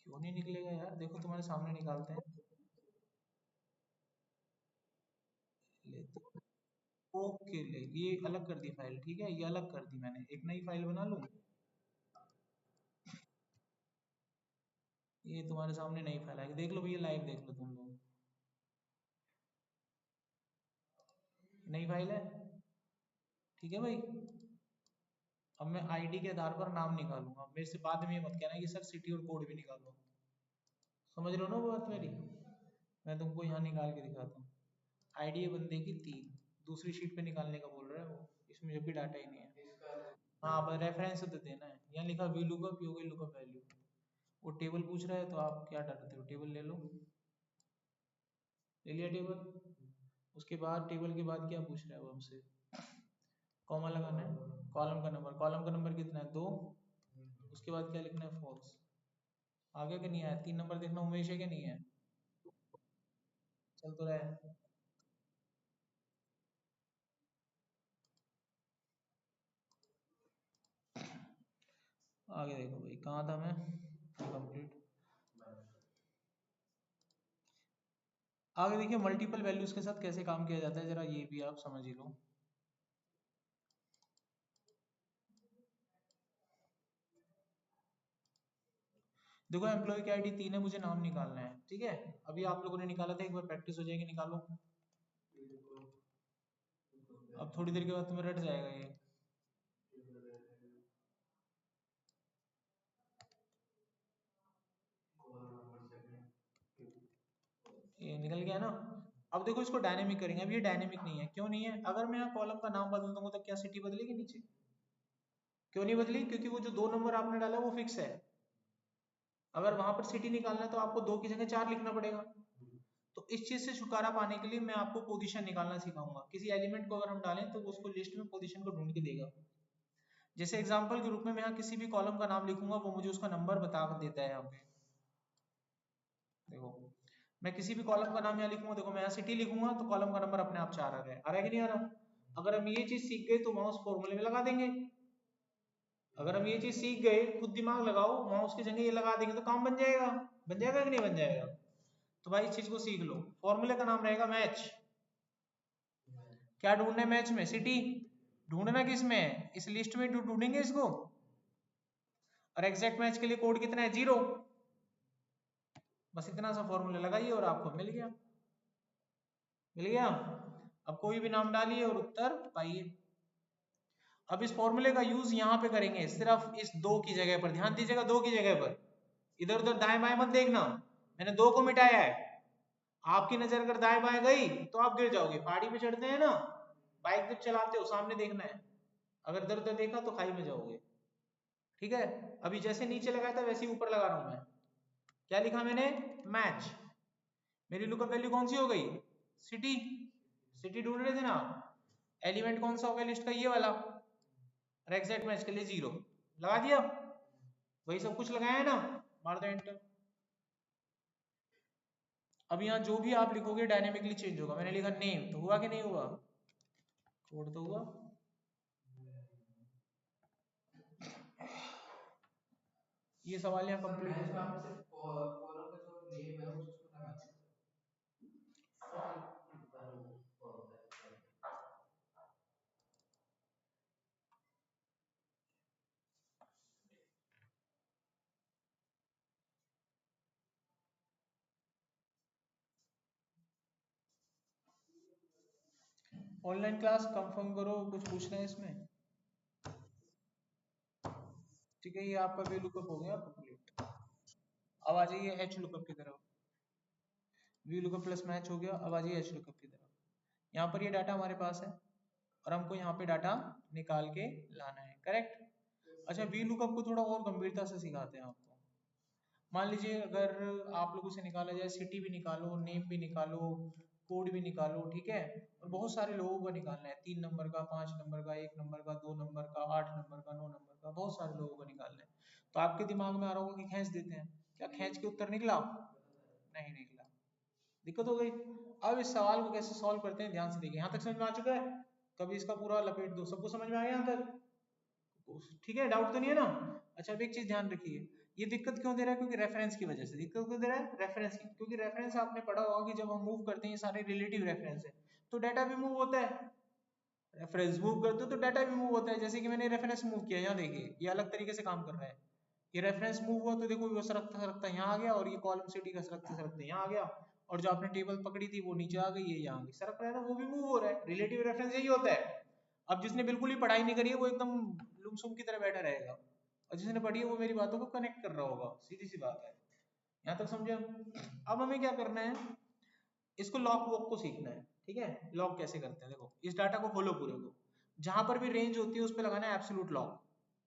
क्यों नहीं निकलेगा यार? देखो तुम्हारे सामने निकालते हैं। ले तो ओके, ले ये अलग कर दी फाइल, ठीक है ये अलग कर दी मैंने, एक नई फाइल बना लूँ। ये तुम्हारे सामने नई फाइल आएगी, देख लो भैया लाइव देख लो तुम लोग। नई फाइल है, ठीक है भाई। अब मैं आईडी के आधार पर नाम निकालूंगा। मेरे से बाद में ये मत कहना कि सर सिटी और कोड भी निकालो। समझ रहे हो ना वो बात मेरी? मैं तुमको यहाँ निकाल के दिखाता हूँ। आईडी है बंदे की 3, दूसरी शीट पे निकालने का बोल रहा है वो, इसमें जब भी डाटा ही नहीं है। हाँ बस रेफरेंस तो देना है। यहाँ लिखा वी लुकअप, ये हो गई लुकअप वैल्यू। वो टेबल पूछ रहा है तो आप क्या डरते हो? टेबल ले लो। ले लिया टेबल। उसके बाद टेबल के बाद क्या पूछ रहा है वो हमसे? कॉमा लगाना है। कॉलम का नंबर, कॉलम का नंबर कितना है? 2। उसके बाद क्या लिखना है? फॉल्स। आगे का नहीं आया? 3 नंबर देखना उमेश है कि नहीं है? चल तो रहा है। आगे देखो भाई, कहाँ था मैं? कंप्लीट। आगे देखिए मल्टीपल वैल्यूज के साथ कैसे काम किया जाता है, जरा ये भी आप समझ ही लो। देखो एम्प्लॉय की आईडी 3 है, मुझे नाम निकालना है, ठीक है? अभी आप लोगों ने निकाला था, एक बार प्रैक्टिस हो जाएगी, निकालो। अब थोड़ी देर के बाद तुम्हें रट जाएगा ये। ये निकल गया ना? अब देखो इसको डायनेमिक करेंगे। अब ये डायनेमिक नहीं है, क्यों नहीं है? अगर मैं यहाँ कॉलम का नाम बदल दूंगा तो क्या सिटी बदलेगी नीचे? क्यों नहीं बदली? क्योंकि वो जो 2 नंबर आपने डाला वो फिक्स है। अगर वहां पर सिटी निकालना है तो आपको 2 की जगह 4 लिखना पड़ेगा। तो इस चीज से छुटकारा पाने के लिए मैं आपको पोजीशन निकालना सिखाऊंगा। किसी एलिमेंट को अगर हम डालें तो वो उसको लिस्ट में पोजीशन को ढूंढ के देगा। जैसे एग्जांपल के रूप में मैं यहाँ किसी भी कॉलम का नाम लिखूंगा, वो मुझे उसका नंबर बता देता है। यहाँ पे देखो मैं किसी भी कॉलम का नाम यहाँ लिखूंगा, देखो मैं यहाँ सिटी लिखूंगा तो कॉलम का नंबर अपने आप 4 आ रहा है। आ रहा है कि नहीं आ रहा? अगर हम ये चीज सीख गए तो माउस फॉर्मूले में लगा देंगे। अगर हम ये चीज सीख गए, खुद दिमाग लगाओ, माउस की जगह ये लगा देंगे तो काम बन जाएगा। बन जाएगा कि नहीं बन जाएगा? तो भाई इस चीज को सीख लो। फॉर्मूले का नाम रहेगा मैच। क्या ढूंढना है मैच में? सिटी। ढूंढना किस में है? इस लिस्ट में ढूंढेंगे इसको। और एग्जैक्ट मैच के लिए कोड कितना है? 0। बस इतना सा फॉर्मूला लगाइए और आपको मिल गया। मिल गया। अब कोई भी नाम डालिए और उत्तर पाइए। अब इस फॉर्मूले का यूज यहाँ पे करेंगे, सिर्फ इस 2 की जगह पर। ध्यान दीजिएगा 2 की जगह पर, इधर उधर दाएं बाएं मत देखना। मैंने 2 को मिटाया है। आपकी नजर अगर दाएं बाएं गई तो आप गिर जाओगे। पहाड़ी पे चढ़ते हैं ना, बाइक जब चलाते हो सामने देखना है। अगर इधर उधर देखा तो खाई में जाओगे। ठीक है? अभी जैसे नीचे लगाया था वैसे ही ऊपर लगा रहा हूं मैं। क्या लिखा मैंने? मैच। मेरी लुकअप वैल्यू कौन सी हो गई? सिटी। सिटी ढूंढ रहे थे ना? एलिमेंट कौन सा होगा लिस्ट का, ये वाला, और एग्जैक्ट मैच के लिए 0 लगा दिया, वही सब कुछ लगाया है ना, मार दो एंटर। अब यहाँ जो भी आप लिखोगे डायनेमिकली चेंज होगा। मैंने लिखा नेम, तो हुआ कि नहीं हुआ, कोड तो हुआ। ये सवाल यहाँ कंप्लीट ऑनलाइन क्लास कंफर्म करो, कुछ पूछना है इसमें? ठीक है, ये आपका वी लुकअप हो गया कंप्लीट। अब आ जाइए एच लुकअप की तरफ। वी लुकअप प्लस मैच हो गया, अब आ जाइए एच लुकअप की तरफ। यहाँ पर ये डाटा हमारे पास है और हमको यहाँ पे डाटा निकाल के लाना है, करेक्ट। अच्छा, वी लुकअप को थोड़ा और गंभीरता से सिखाते हैं आपको। मान लीजिए अगर आप लोगों से निकाला जाए, सिटी भी निकालो, नेम भी निकालो, कोड भी निकालो, ठीक है, और बहुत सारे लोगों का निकालना है, 3 नंबर का, 5 नंबर का, 1 नंबर का, 2 नंबर का, 8 नंबर का, 9 नंबर का, बहुत सारे लोगों का निकालना है। तो आपके दिमाग में आ रहा होगा कि खींच देते हैं, क्या खींच के उत्तर निकला? नहीं निकला, दिक्कत हो गई। अब इस सवाल को कैसे सॉल्व करते हैं, ध्यान से देखिए। यहाँ तक समझ में आ चुका है? कभी इसका पूरा लपेट दो, सबको समझ में आ गया यहाँ तक? ठीक है, डाउट तो नहीं है ना? अच्छा, अब एक चीज ध्यान रखिए, ये दिक्कत क्यों दे रहा है? क्योंकि रेफरेंस की वजह से दिक्कत क्यों दे रहा है, रेफरेंस की। क्योंकि रेफरेंस आपने पढ़ा होगा कि जब हम मूव करते हैं, ये सारे रिलेटिव रेफरेंस है, तो डाटा भी मूव होता है। रेफरेंस मूव करते हो तो डाटा भी मूव होता है। जैसे कि मैंने रेफरेंस मूव किया, यहाँ देखिए ये अलग तरीके से काम कर रहा है। ये रेफरेंस मूव हुआ तो देखो, ये सरकता सरकता यहाँ आ गया, और ये कॉलम सिटी का सरकते सरकते यहाँ आ गया, और जो आपने टेबल पकड़ी थी वो नीचे आ गई, ये यहाँ आ गई, सरक रहा है ना, वो भी मूव हो रहा है। रिलेटिव रेफरेंस यही होता है। अब जिसने बिल्कुल ही पढ़ाई नहीं करी है वो एकदम लुमसुम की तरह बैठा रहेगा, और जिसने पढ़ी है वो मेरी बातों को कनेक्ट कर रहा होगा, सीधी सी बात है। यहाँ तक समझे हम? अब हमें क्या करना है, इसको लॉक वॉक को सीखना है, ठीक है। लॉक कैसे करते हैं, देखो इस डाटा को खोलो पूरे को, जहां पर भी रेंज होती है उस पर लगाना है एब्सोल्यूट लॉक।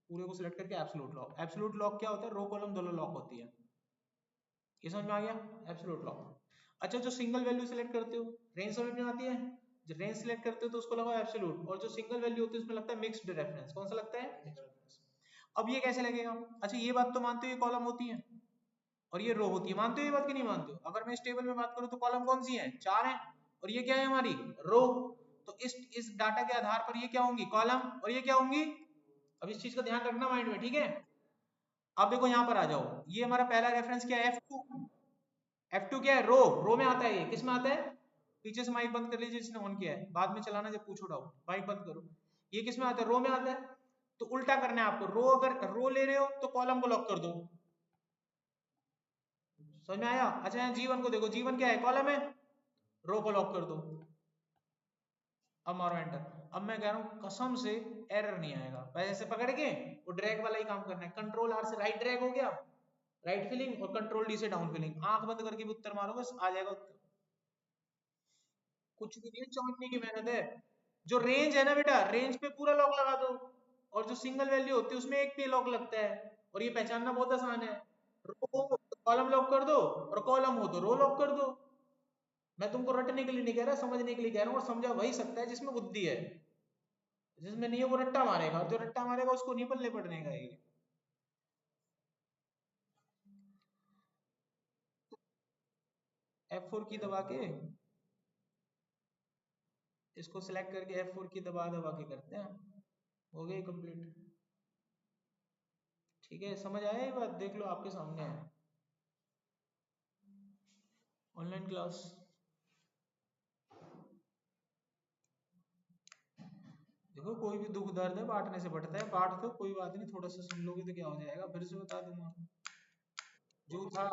पूरे को सिलेक्ट करके एब्सोल्यूट लॉक। एब्सोल्यूट लॉक क्या होता है, रो कॉलम दोनों लॉक होती है, ये समझ में आ गया, एब्सोल्यूट लॉक। अच्छा, जो सिंगल वैल्यू सिलेक्ट करते हो, रेंज समझ में आती है, जब रेंज सिलेक्ट करते हो तो उसको लगाओ एब्सोल्यूट, और जो सिंगल वैल्यू होती है उसमें लगता है मिक्स्ड रेफरेंस। कौन सा लगता है, मिक्स्ड रेफरेंस। अब ये कैसे लगेगा? अच्छा, ये बात तो मानते हो ये कॉलम होती है और ये रो होती है, मानते हो ये बात कि नहीं मानते हो? अगर मैं इस टेबल में बात करूं तो कॉलम कौन सी है, 4 है, और ये क्या है हमारी रो। तो इस डाटा के आधार पर ये क्या होंगी, कॉलम, और ये क्या होंगी। अब इस चीज का ध्यान रखना माइंड में, ठीक है। अब देखो यहाँ पर आ जाओ, ये हमारा पहला रेफरेंस क्या है, F2। F2 क्या है, रो। रो में आता है, ये किस में आता है, पीछे से माइक बंद कर लीजिए जिसने ऑन किया है, बाद में चलाना जब पूछो डाउट, माइक बंद करो। ये किस में आता है, रो में आता है। तो उल्टा करना है आपको, रो अगर रो ले रहे हो तो कॉलम को लॉक कर दो, समझ में आया? अच्छा, यहाँ जीवन को देखो, जीवन क्या है, कॉलम है, रो को लॉक कर दो। अब मारो एंटर। अब मैं कह रहा हूँ कसम से एरर नहीं आएगा, वैसे से पकड़ के वो ड्रैग वाला ही काम करना है। कंट्रोल आर से राइट ड्रैग हो गया, राइट फिलिंग, और कंट्रोल डी से डाउन फिलिंग। आंख बंद करके भी उत्तर मारो, बस आ जाएगा उत्तर। कुछ भी नहीं है, चौंकने की मेहनत है। जो रेंज है ना बेटा, रेंज पे पूरा लॉक लगा दो, और जो सिंगल वैल्यू होती है उसमें एक पे लॉक लगता है, और ये पहचानना बहुत आसान है। रो कॉलम लॉक कर दो, और कॉलम हो तो रो लॉक कर दो। मैं तुमको रटने के लिए नहीं कह रहा, समझने के लिए कह रहा हूँ, और समझा वही सकता है जिसमें बुद्धि है, जिसमें नहीं है वो रट्टा मारेगा, और जो रट्टा मारेगा उसको नहीं पल्ले पड़ने का। ये F4 की दबा के, इसको सिलेक्ट करके F4 की दबा दबा के करते हैं, हो गई कंप्लीट। ठीक है, समझ आया ये बात, देख लो आपके सामने है ऑनलाइन क्लास। देखो कोई भी दुख दर्द है बांटने से बढ़ता है, बांट दो, कोई बात नहीं, थोड़ा सा सुन लोगे तो क्या हो जाएगा, फिर से बता दूंगा। जो था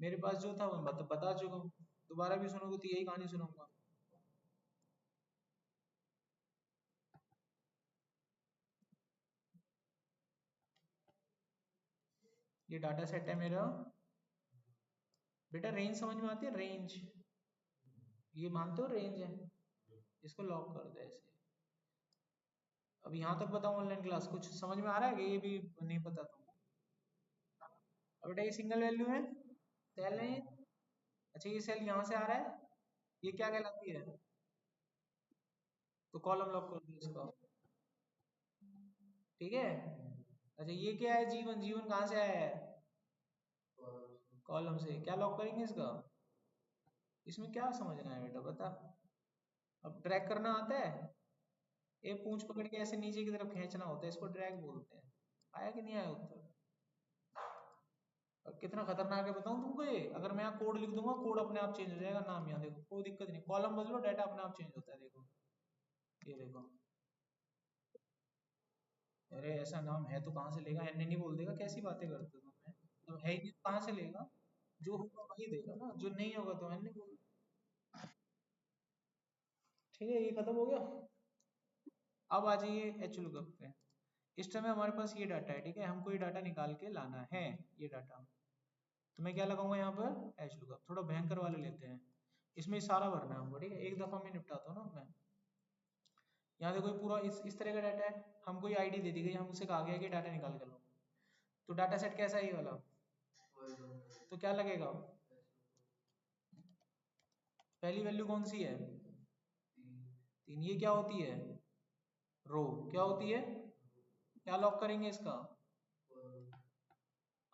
मेरे पास, जो था मैं बता चुका हूँ, दोबारा भी सुनोगे तो यही कहानी सुनाऊंगा। ये डाटा सेट है मेरा बेटा, रेंज समझ में आती है, रेंज, ये मानते हो रेंज है, इसको लॉक कर दो ऐसे। अब यहाँ तक बताऊँ ऑनलाइन क्लास, कुछ समझ में आ रहा है कि ये भी नहीं पता तुमको? अब बेटा ये सिंगल वैल्यू है, सेल है। अच्छा, ये सेल यहाँ से आ रहा है, ये क्या कहलाती है, तो कॉलम लॉक कर दो इसका, ठीक है। अच्छा ये क्या है, जीवन, जीवन कहाँ से आया है, कॉलम से, क्या लॉक करेंगे इसका, इसमें क्या समझना है बेटा बता, अब ड्रैग करना आता है, ये पूंछ पकड़ के ऐसे नीचे की तरफ खींचना होता है, इसको ड्रैग बोलते हैं। आया कि नहीं आया उत्तर, और कितना खतरनाक है बताऊं तुमको ये, अगर मैं यहाँ कोड लिख दूंगा कोड अपने आप चेंज हो जाएगा, नाम यहाँ देखो कोई दिक्कत नहीं, कॉलम बदलो डाटा अपने आप चेंज होता है, देखो ये देखो। अरे ऐसा नाम है तो कहाँ से लेगा, एन नहीं बोल देगा, कैसी बातें करते हो तुम, तो है ही नहीं तो कहाँ से लेगा, जो होगा वही देगा ना, जो नहीं होगा तो एन नहीं बोल। ठीक है, ये खत्म हो गया। अब आ जाइए एच लुकअप पे। इस टाइम हमारे पास ये डाटा है, ठीक है, हमको ये डाटा निकाल के लाना है, ये डाटा, तो मैं क्या लगाऊंगा यहाँ पर, एच लुकअप, थोड़ा भयंकर वाले लेते हैं, इसमें सारा भरना है हमको, ठीक है, एक दफा में निपटाता हूँ ना मैं। यहाँ देखो पूरा इस तरह का डाटा है, हमको ये आईडी दे दी गई, हमसे कहा गया कि डाटा निकाल के लो, तो डाटा सेट कैसा है ये वाला, तो क्या लगेगा, पहली वैल्यू कौन सी है, 3, ये क्या होती है, रो, क्या होती है, क्या लॉक करेंगे इसका,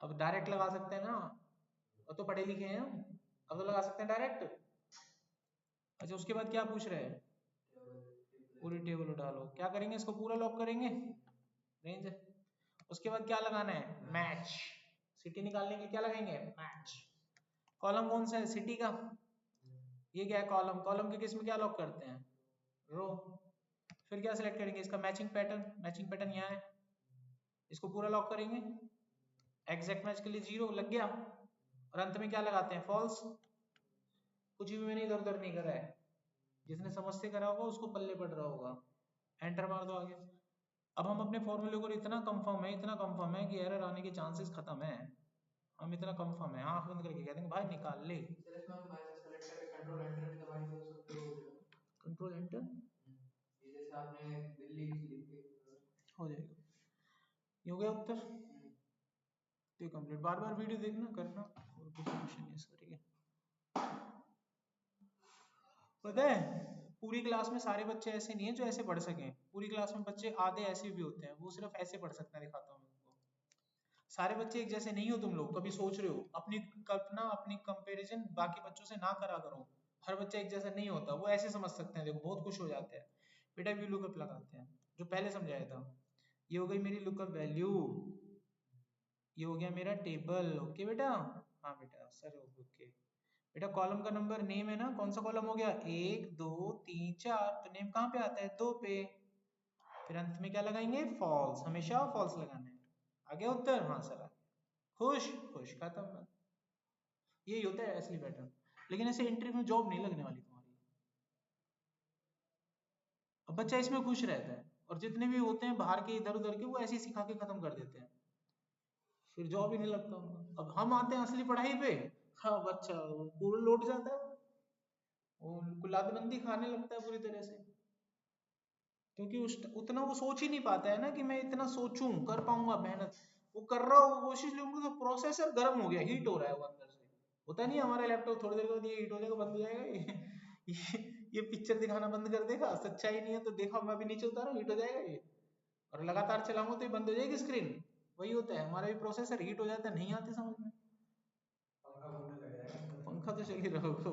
अब डायरेक्ट लगा सकते हैं ना, और तो पढ़े लिखे हैं हम, अब तो लगा सकते हैं डायरेक्ट। अच्छा उसके बाद क्या पूछ रहे हैं, पूरी टेबल उठा लो, क्या करेंगे इसको पूरा लॉक करेंगे, रेंज, उसके बाद क्या लगाना है, मैच, सिटी निकालने के लिए क्या लगाएंगे, मैच, कॉलम कौन सा है, सिटी का, ये क्या है कॉलम, कॉलम के किस में क्या लॉक करते हैं, रो, फिर क्या सिलेक्ट करेंगे इसका मैचिंग पैटर्न, मैचिंग पैटर्न यहाँ है, इसको पूरा लॉक करेंगे, एग्जैक्ट मैच के लिए 0 लग गया, और अंत में क्या लगाते हैं, फॉल्स, कुछ भी मैंने इधर उधर नहीं करा है, जिसने समझ से करा होगा उसको पल्ले पड़ रहा होगा, एंटर मार दो आगे। अब हम अपने फॉर्मूले को इतना कंफर्म है, इतना कंफर्म है कि एरर आने के चांसेस खत्म है, हम इतना कंफर्म है, आंख बंद करके कह देंगे भाई निकाल ले, कंट्रोल एंटर हो जाएगा, ये हो गया उत्तर, तो कंप्लीट, बार बार वीडियो देखना करना, और कुछ क्वेश्चन नहीं इसका, ठीक है। पता है पूरी क्लास में सारे बच्चे ऐसे नहीं है जो ऐसे पढ़ सकें, पूरी क्लास में बच्चे आधे ऐसे भी होते हैं, वो सिर्फ ऐसे पढ़ सकते हैं, दिखाता हूँ मैं तुमको, सारे बच्चे एक जैसे नहीं हो, तुम लोग कभी सोच रहे हो, अपनी कल्पना अपनी कंपैरिजन बाकी बच्चों से ना करा करो, हर बच्चा एक जैसा नहीं होता, वो ऐसे समझ सकते हैं, देखो बहुत खुश हो जाते हैं, बेटा व्यू लुकअप लगाते हैं, जो पहले समझाया था, ये हो गई मेरी लुकअप वैल्यू, ये हो गया मेरा टेबल, ओके बेटा, हाँ बेटा सर ओके, बेटा कॉलम का नंबर नेम है ना, कौन सा कॉलम हो गया, 1 2 3 4, तो नेम कहाँ पे आता है, 2 पे, फिर अंत में क्या लगाएंगे, फॉल्स, हमेशा फॉल्स लगाना है, आ गया उत्तर, हाँ सर आ गया, खुश खुश, खत्म, यही होता है असली पैटर्न, लेकिन ऐसे इंटरव्यू में जॉब नहीं लगने वाली तुम्हारी, अब बच्चा इसमें खुश रहता है, और जितने भी होते हैं बाहर के इधर उधर के, वो ऐसे ही सिखा के खत्म कर देते हैं, फिर जॉब ही नहीं लगता उनका। अब हम आते हैं असली पढ़ाई पे, हाँ बच्चा पूरा लौट जाता है, वो कुलादबंदी खाने लगता है पूरी तरह से, क्योंकि उतना वो सोच ही नहीं पाता है ना कि मैं इतना सोचूं कर पाऊंगा मेहनत, वो कर रहा हो कोशिश, लेकिन तो प्रोसेसर गर्म हो गया, हीट हो रहा है वो अंदर से, होता नहीं हमारा लैपटॉप थोड़ी देर के बाद ये हीट हो जाएगा, बंद हो जाएगा, ये पिक्चर दिखाना बंद कर देगा, सच्चाई नहीं है तो देखा मैं भी नीचे उतारा हीट हो जाएगा ये, और लगातार चलाऊंगा तो ये बंद हो जाएगी स्क्रीन, वही होता है हमारा भी प्रोसेसर हीट हो जाता है, नहीं आती समझ में, पंखा तो चल ही रहा होगा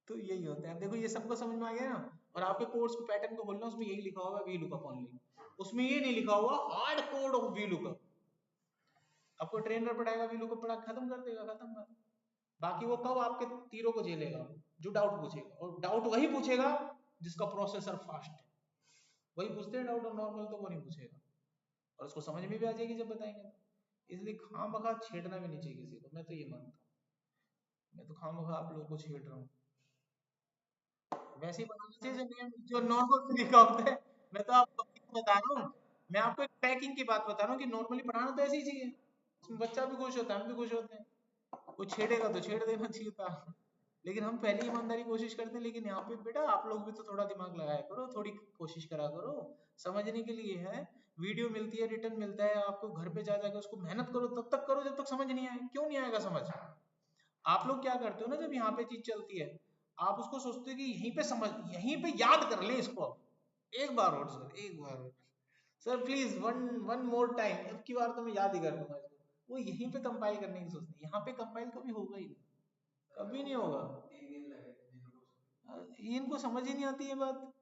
तो यही होता है, देखो ये सबको समझ में आ गया ना, और आपके कोर्स को पैटर्न को खोलना, उसमें यही लिखा होगा वी लुकअप ओनली, उसमें ये नहीं लिखा हुआ hard code of V lookup, आपको ट्रेनर पढ़ाएगा वी लुकअप पढ़ा खत्म कर देगा, खत्म बात, बाकी वो कब आपके तीरों को झेलेगा, जो डाउट पूछेगा, और डाउट वही पूछेगा जिसका प्रोसेसर फास्ट है, वही पूछते हैं डाउट, और नॉर्मल तो वो नहीं पूछेगा, और उसको समझ में भी आ जाएगी जब बताएंगे तो, इसलिए खामखा छेड़ना भी नहीं चाहिए किसी को, मैं तो ये मानता हूँ, मैं तो खामखा आप लोगों को छेड़ रहा हूँ, वैसे ही बनाना चाहिए जो नॉर्मल तरीका होता है, मैं तो आपको बता रहा हूँ, मैं आपको एक पैकिंग की बात बता रहा हूँ कि नॉर्मली पढ़ाना तो ऐसी ही चाहिए, उसमें बच्चा भी खुश होता है, हम भी खुश होते हैं, वो छेड़ेगा तो छेड़ देना चाहिए था, लेकिन हम पहले ईमानदारी कोशिश करते हैं, लेकिन यहाँ पे बेटा आप लोग भी तो थोड़ा दिमाग लगाया करो, थोड़ी कोशिश करा करो, समझने के लिए है, वीडियो मिलती है, रिटर्न मिलता है आपको, घर पे जा जाकर उसको मेहनत करो, तब तक करो जब तक समझ नहीं आए, क्यों नहीं आएगा समझ, आप लोग क्या करते हो ना, जब यहाँ पे चीज चलती है, आप उसको सोचते हो कि यहीं पे समझ, यहीं पे याद कर ले इसको, एक बार और सर, एक बार और sir please, one one more time, अब की बार तो मैं याद ही कर लूंगा इसको। वो यहीं पे कंपाइल करने की सोचते हैं, यहाँ पे कंपाइल कभी होगा ही नहीं, कभी नहीं होगा। इनको समझ ही नहीं आती ये बात।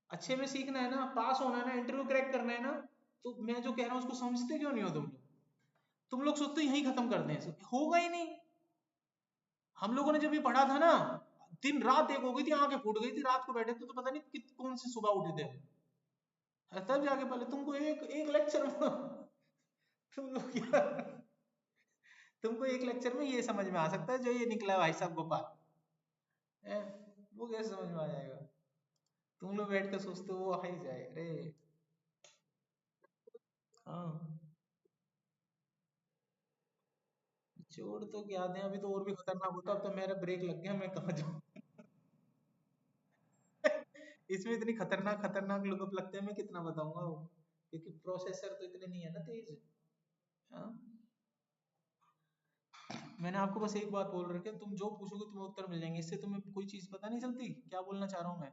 अच्छे में सीखना है ना, पास होना है ना, इंटरव्यू क्रैक करना है ना, तो मैं जो कह रहा हूँ उसको समझते क्यों नहीं हो तुम लोग? तुम लोग सोचते हो यहीं खत्म कर दें, होगा ही नहीं। हम लोगों ने जब ये पढ़ा था ना, दिन रात एक हो गई थी, आंखें फूट गई थी, रात को बैठे थे तो पता नहीं कौन सी सुबह उठे थे, तब जाके पहले तुमको एक एक लेक्चर में तुम लोग क्या, तुमको एक लेक्चर में ये समझ में आ सकता है जो ये निकला भाई साहब गोपाल है, वो कैसे समझ में आ जाएगा? तुम लोग बैठ कर सोचते हो वो आ ही जाए, अरे हाँ। छोड़ तो क्या दें, अभी तो और भी खतरनाक होता, अब तो मेरा ब्रेक लग गया, मैं कहाँ जाऊँ। इसमें इतनी खतरनाक खतरनाक लुकअप लगते हैं, मैं कितना बताऊंगा वो, क्योंकि प्रोसेसर तो इतने नहीं है ना तेज। हाँ, मैंने आपको बस एक बात बोल रखी है, तुम जो पूछोगे तुम्हें उत्तर मिल जाएंगे, इससे तुम्हें कोई चीज पता नहीं चलती क्या बोलना चाह रहा हूँ मैं।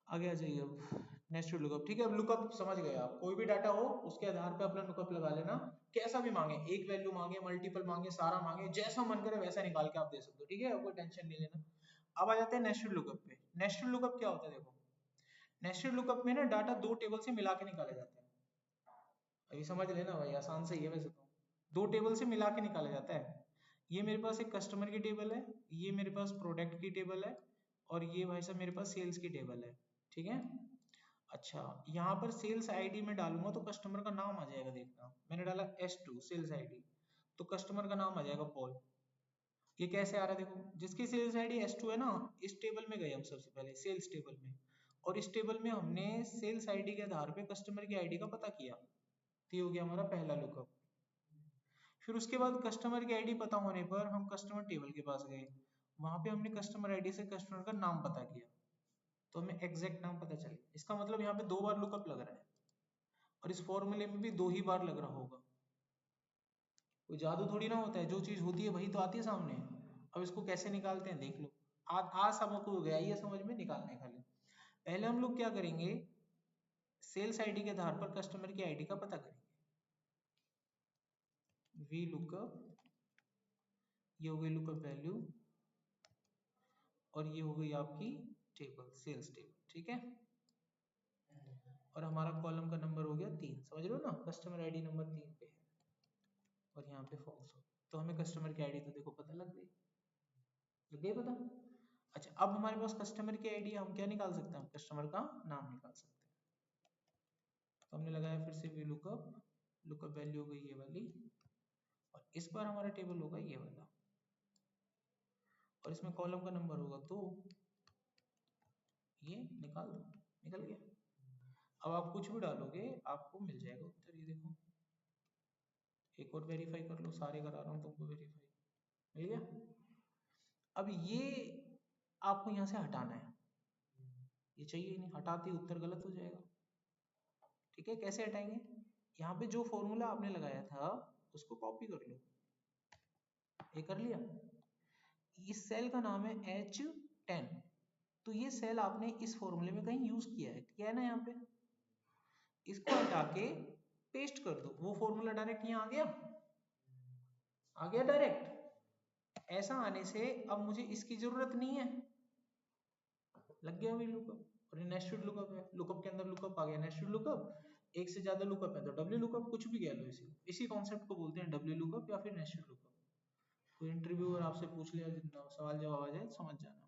आगे आ जाइए अब, नेस्टेड लुकअप, ठीक है। अब लुकअप समझ गए आप, कोई भी डाटा हो उसके आधार पे अपना लुकअप लगा लेना, कैसा भी मांगे, एक वैल्यू मांगे, मल्टीपल मांगे, सारा मांगे, जैसा मन करे वैसा निकाल के आप दे सकते हो, ठीक है, कोई टेंशन नहीं लेना। अब आ जाते हैं नेस्टेड लुकअप पे। नेस्टेड लुकअप क्या होता है, देखो, नेस्टेड लुकअप में ना डाटा दो टेबल से मिला के निकाले जाते हैं। अभी समझ लेना भाई, आसान से ही है वैसे तो, दो टेबल से मिला के निकाला जाता है। ये मेरे पास एक कस्टमर की टेबल है, ये मेरे पास प्रोडक्ट की टेबल है, और ये भाई साहब मेरे पास सेल्स की टेबल है, ठीक है। अच्छा, यहाँ पर सेल्स आईडी में डालूंगा तो कस्टमर का नाम आ जाएगा, देखना मैंने डाला S2 सेल्स आईडी, तो कस्टमर का नाम आ जाएगा पॉल। ये कैसे आ रहा है, देखो, जिसकी सेल्स आईडी S2 है ना, इस टेबल में गए हम सबसे पहले सेल्स टेबल में, और इस टेबल में हमने सेल्स आईडी के आधार पे कस्टमर की आईडी का पता किया, तो ये हो गया हमारा पहला लुकअप। फिर उसके बाद कस्टमर की आईडी पता होने पर हम कस्टमर टेबल के पास गए, वहां पे हमने कस्टमर आईडी से कस्टमर का नाम पता किया, तो हमें एग्जैक्ट नाम पता चल गया। इसका मतलब यहाँ पे दो बार लुकअप लग रहा है, और इस फॉर्मूले में भी दो ही बार लग रहा होगा। कोई जादू थोड़ी ना होता है, जो चीज होती है वही तो आती है सामने। अब इसको कैसे निकालते हैं देख लो, आज सबको हो गया ये समझ में, निकालने खाली। पहले हम लोग क्या करेंगे, सेल्स आईडी के आधार पर कस्टमर की आईडी का पता करेंगे, वी लुकअप, ये हो गई लुकअप वैल्यू, और ये हो गई आपकी टेबल, सेल्स टेबल, ठीक है। और हमारा कॉलम का नंबर हो गया 3, समझ रहे हो ना, कस्टमर आईडी नंबर 3 पे है, और यहाँ पे फॉल्स हो, तो हमें कस्टमर की आईडी तो देखो पता लग गई, लग गई पता। अच्छा, अब हमारे पास कस्टमर की आईडी, हम क्या निकाल सकते हैं, हम कस्टमर का नाम निकाल सकते हैं। तो हमने लगाया फिर से वी लुकअप, लुकअप वैल्यू हो गई ये वाली, और इस बार हमारा टेबल होगा ये वाला, और इसमें कॉलम का नंबर होगा 2, ये निकाल दो, निकल गया। अब आप कुछ भी डालोगे आपको मिल जाएगा उत्तर, ये देखो, एक और वेरीफाई कर लो, सारे करा रहा हूँ तुमको वेरीफाई, मिल गया। अब ये आपको यहाँ से हटाना है, ये चाहिए ही नहीं, हटाते ही उत्तर गलत हो जाएगा, ठीक है। कैसे हटाएंगे, यहाँ पे जो फॉर्मूला आपने लगाया था उसको कॉपी कर लो, ये कर लिया। इस सेल का नाम है H10, तो ये सेल आपने इस फॉर्मूले में कहीं यूज किया है ना, यहाँ पे इसको हटा के पेस्ट कर दो, वो फॉर्मूला डायरेक्ट यहाँ आ गया, आ गया डायरेक्ट। ऐसा आने से अब मुझे इसकी जरूरत नहीं है, लग गया वही लुकअप, और ये नेस्टेड लुकअप है, लुकअप के अंदर लुकअप आ गया, नेस्टेड लुकअप, एक से ज्यादा लुकअप है तो डब्ल्यू लुकअप, कुछ भी कह लो, इसी कॉन्सेप्ट को बोलते हैं डब्ल्यू लुकअप या फिर नेस्टेड लुकअप। कोई इंटरव्यूअर आपसे पूछ लिया, जितना सवाल जवाब आ जाए समझ जाना,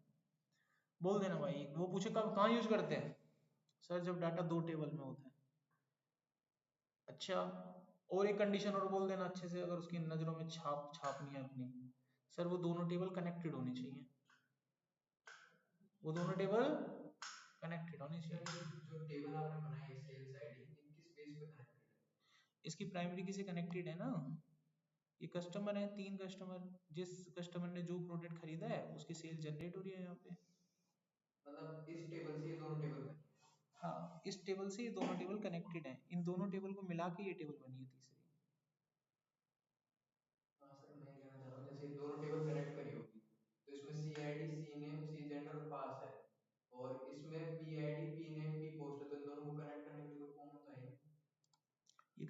बोल देना भाई, वो पूछे कब कहाँ यूज करते हैं, सर जब डाटा दो टेबल में होता है। अच्छा, और एक कंडीशन और बोल देना अच्छे से, अगर उसकी नजरों में छाप छापनी है अपनी, सर वो दोनों टेबल कनेक्टेड होनी चाहिए, वो दोनों टेबल कनेक्टेड होनी चाहिए। जो टेबल आपने बनाई है सेल्स आईडी, ये किस बेस पे कनेक्टेड है, इसकी प्राइमरी की से कनेक्टेड है ना, ये कस्टमर है, 3 कस्टमर, जिस कस्टमर ने जो प्रोडक्ट खरीदा है उसकी सेल जनरेट हो रही है यहाँ पे, मतलब इस टेबल से ये दोनों टेबल बनी, हाँ इस टेबल से ये दोनों टेबल कनेक्टेड हैं, इन दोनों टेबल को मिला के ये टेबल बनी है तीसरी। हाँ सर, मैं कहना चाह रहा हूँ जैसे दोनों टेबल कनेक्ट करी होगी,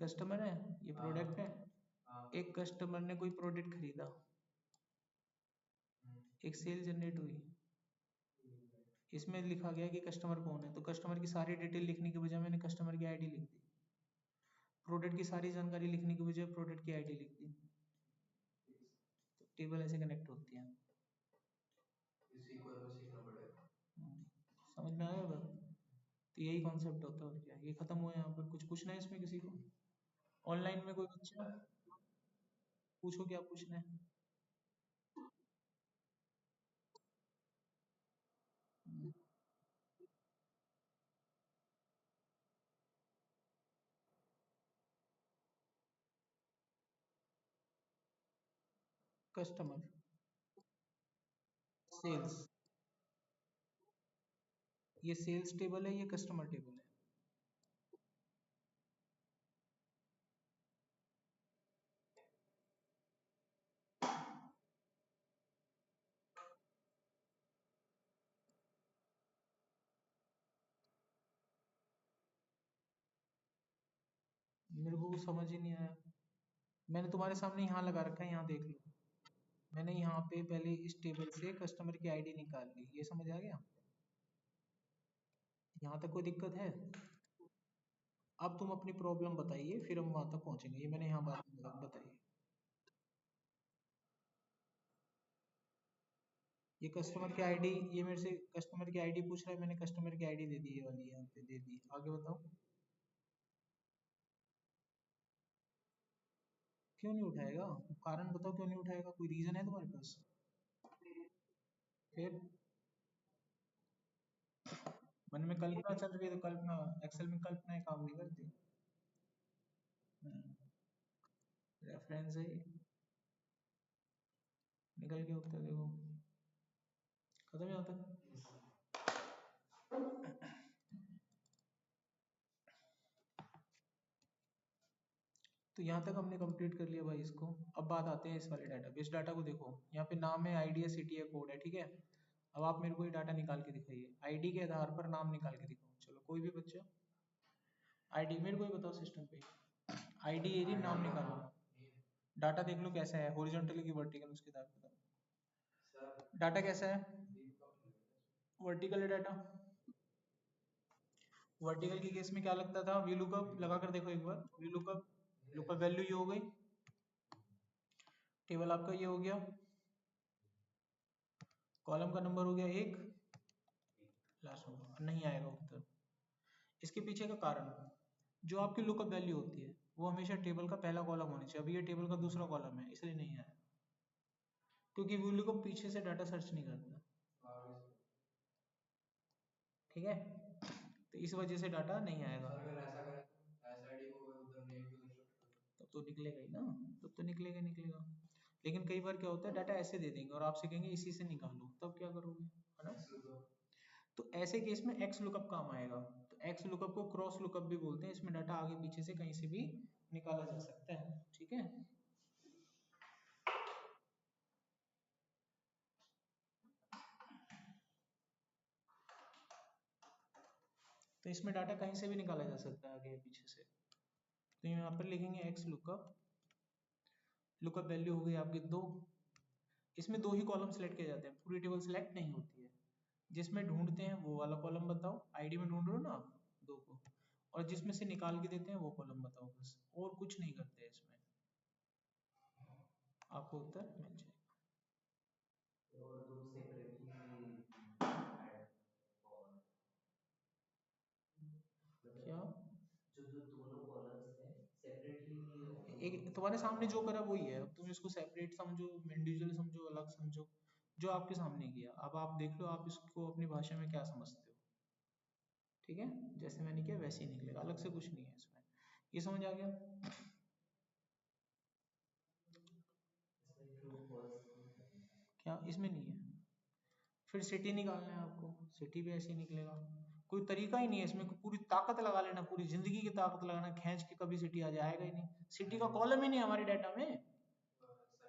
कस्टमर है, ये प्रोडक्ट है। एक कस्टमर ने कोई प्रोडक्ट खरीदा, एक सेल जनरेट हुई, इसमें लिखा गया कि कस्टमर कौन है, तो कस्टमर की सारी डिटेल लिखने के बजाय मैंने कस्टमर की आईडी लिख दी। प्रोडक्ट की सारी जानकारी लिखने के बजाय प्रोडक्ट की आईडी लिख दी। तो टेबल ऐसे कनेक्ट होती है। समझ में आया बात? तो यही कॉन्सेप्ट होता है और क्या, ये खत्म हुआ। यहाँ पर कुछ पूछना है इसमें किसी को? ऑनलाइन में कोई बच्चा पूछो, क्या पूछना है? कस्टमर, सेल्स, ये सेल्स टेबल है, ये कस्टमर टेबल है। मेरे को समझ ही नहीं आया। मैंने तुम्हारे सामने यहाँ लगा रखा है, यहाँ देख लो। मैंने यहाँ पे पहले इस टेबल से कस्टमर की आईडी निकाल ली, ये समझ आ गया? यहाँ तक कोई दिक्कत है? अब तुम अपनी प्रॉब्लम बताइए, फिर हम वहां तक पहुंचेंगे। ये मैंने यहाँ बात बताइए। ये कस्टमर की आईडी, ये मेरे से कस्टमर की आईडी पूछ रहा है, मैंने कस्टमर की आईडी दे दी, ये वाली यहाँ पे दे दी। आगे बताओ। क्यों नहीं उठाएगा? कारण बताओ क्यों नहीं उठाएगा, कोई रीजन है तुम्हारे पास? फिर मन में कल्पना चल रही है, तो कल्पना एक्सेल में कल्पना काम नहीं करती। रेफरेंस है, निकल के उत्तर देखो, खत्म यहाँ तक। तो यहाँ तक हमने कंप्लीट कर लिया भाई इसको। अब बात आते हैं इस वाले डाटा। इस डाटा को देखो, यहाँ पे नाम है, आईडी है, सिटी है, कोड है, ठीक है। अब आप मेरे को ये डाटा निकाल के दिखाइए, आईडी के आधार पर नाम निकाल के दिखाओ। चलो कोई भी बच्चा आईडी मेरे को ही बताओ सिस्टम पे, आईडी एरिया नाम निकालो। डाटा देख लो कैसा है, हॉरिजॉन्टल की वर्टिकल, उसके आधार पर बताओ डाटा कैसा है। वर्टिकल है डाटा। वर्टिकल के केस में क्या लगता था, वी लुकअप लगा कर देखो एक बार। वी लुकअप, लुकअप वैल्यू ये हो गई, टेबल आपका ये हो गया, कॉलम का नंबर हो गया एक, लास्ट नंबर नहीं आएगा उत्तर। इसके पीछे का कारण, जो आपकी लुकअप वैल्यू होती है वो हमेशा टेबल का पहला कॉलम होनी चाहिए। अभी ये टेबल का दूसरा कॉलम है, इसलिए नहीं आया, क्योंकि वो लुकअप पीछे से डाटा सर्च नहीं करता। ठीक है, तो इस वजह से डाटा नहीं आएगा। तब तो निकलेगा ही ना, तब तो निकलेगा निकलेगा। लेकिन कई बार क्या होता है, डाटा ऐसे दे देंगे और आपसे कहेंगे इसी से निकालो, तब क्या करोगे, है ना? तो ऐसे केस में एक्स लुकअप काम आएगा। तो एक्स लुकअप को क्रॉस लुकअप भी बोलते हैं, इसमें डाटा आगे पीछे से कहीं से भी निकाला जा सकता है। ठीक है, तो इसमें डाटा कहीं से भी निकाला जा सकता है आगे पीछे से। तो यहाँ पर लिखेंगे एक्स लुकअप, लुकअप वैल्यू हो गई आपकी दो। इसमें दो ही कॉलम सेलेक्ट किए जाते हैं, पूरी टेबल सेलेक्ट नहीं होती है। जिसमें ढूंढते हैं वो वाला कॉलम बताओ, आईडी में ढूंढ रहे हो ना आप दो को, और जिसमें से निकाल के देते हैं वो कॉलम बताओ, बस और कुछ नहीं करते हैं इसमें, आपको उत्तर मिल जाएगा। क्या एक तुम्हारे सामने जो करा वही है, अब तुम इसको सेपरेट समझो, इंडिविजुअल समझो, अलग समझो, जो आपके सामने किया। अब आप देख लो आप इसको अपनी भाषा में क्या समझते हो। ठीक है, जैसे मैंने किया वैसे ही निकलेगा, अलग से कुछ नहीं है इसमें। ये समझ आ गया? क्या इसमें नहीं है? फिर सिटी निकालना है आपको, सिटी भी ऐसे ही निकलेगा। कोई तरीका ही नहीं है इसमें, पूरी ताकत लगा लेना, पूरी जिंदगी की ताकत लगाना, खींच के कभी सिटी आ जाएगा ही नहीं। सिटी का कॉलम ही नहीं है हमारे डाटा में,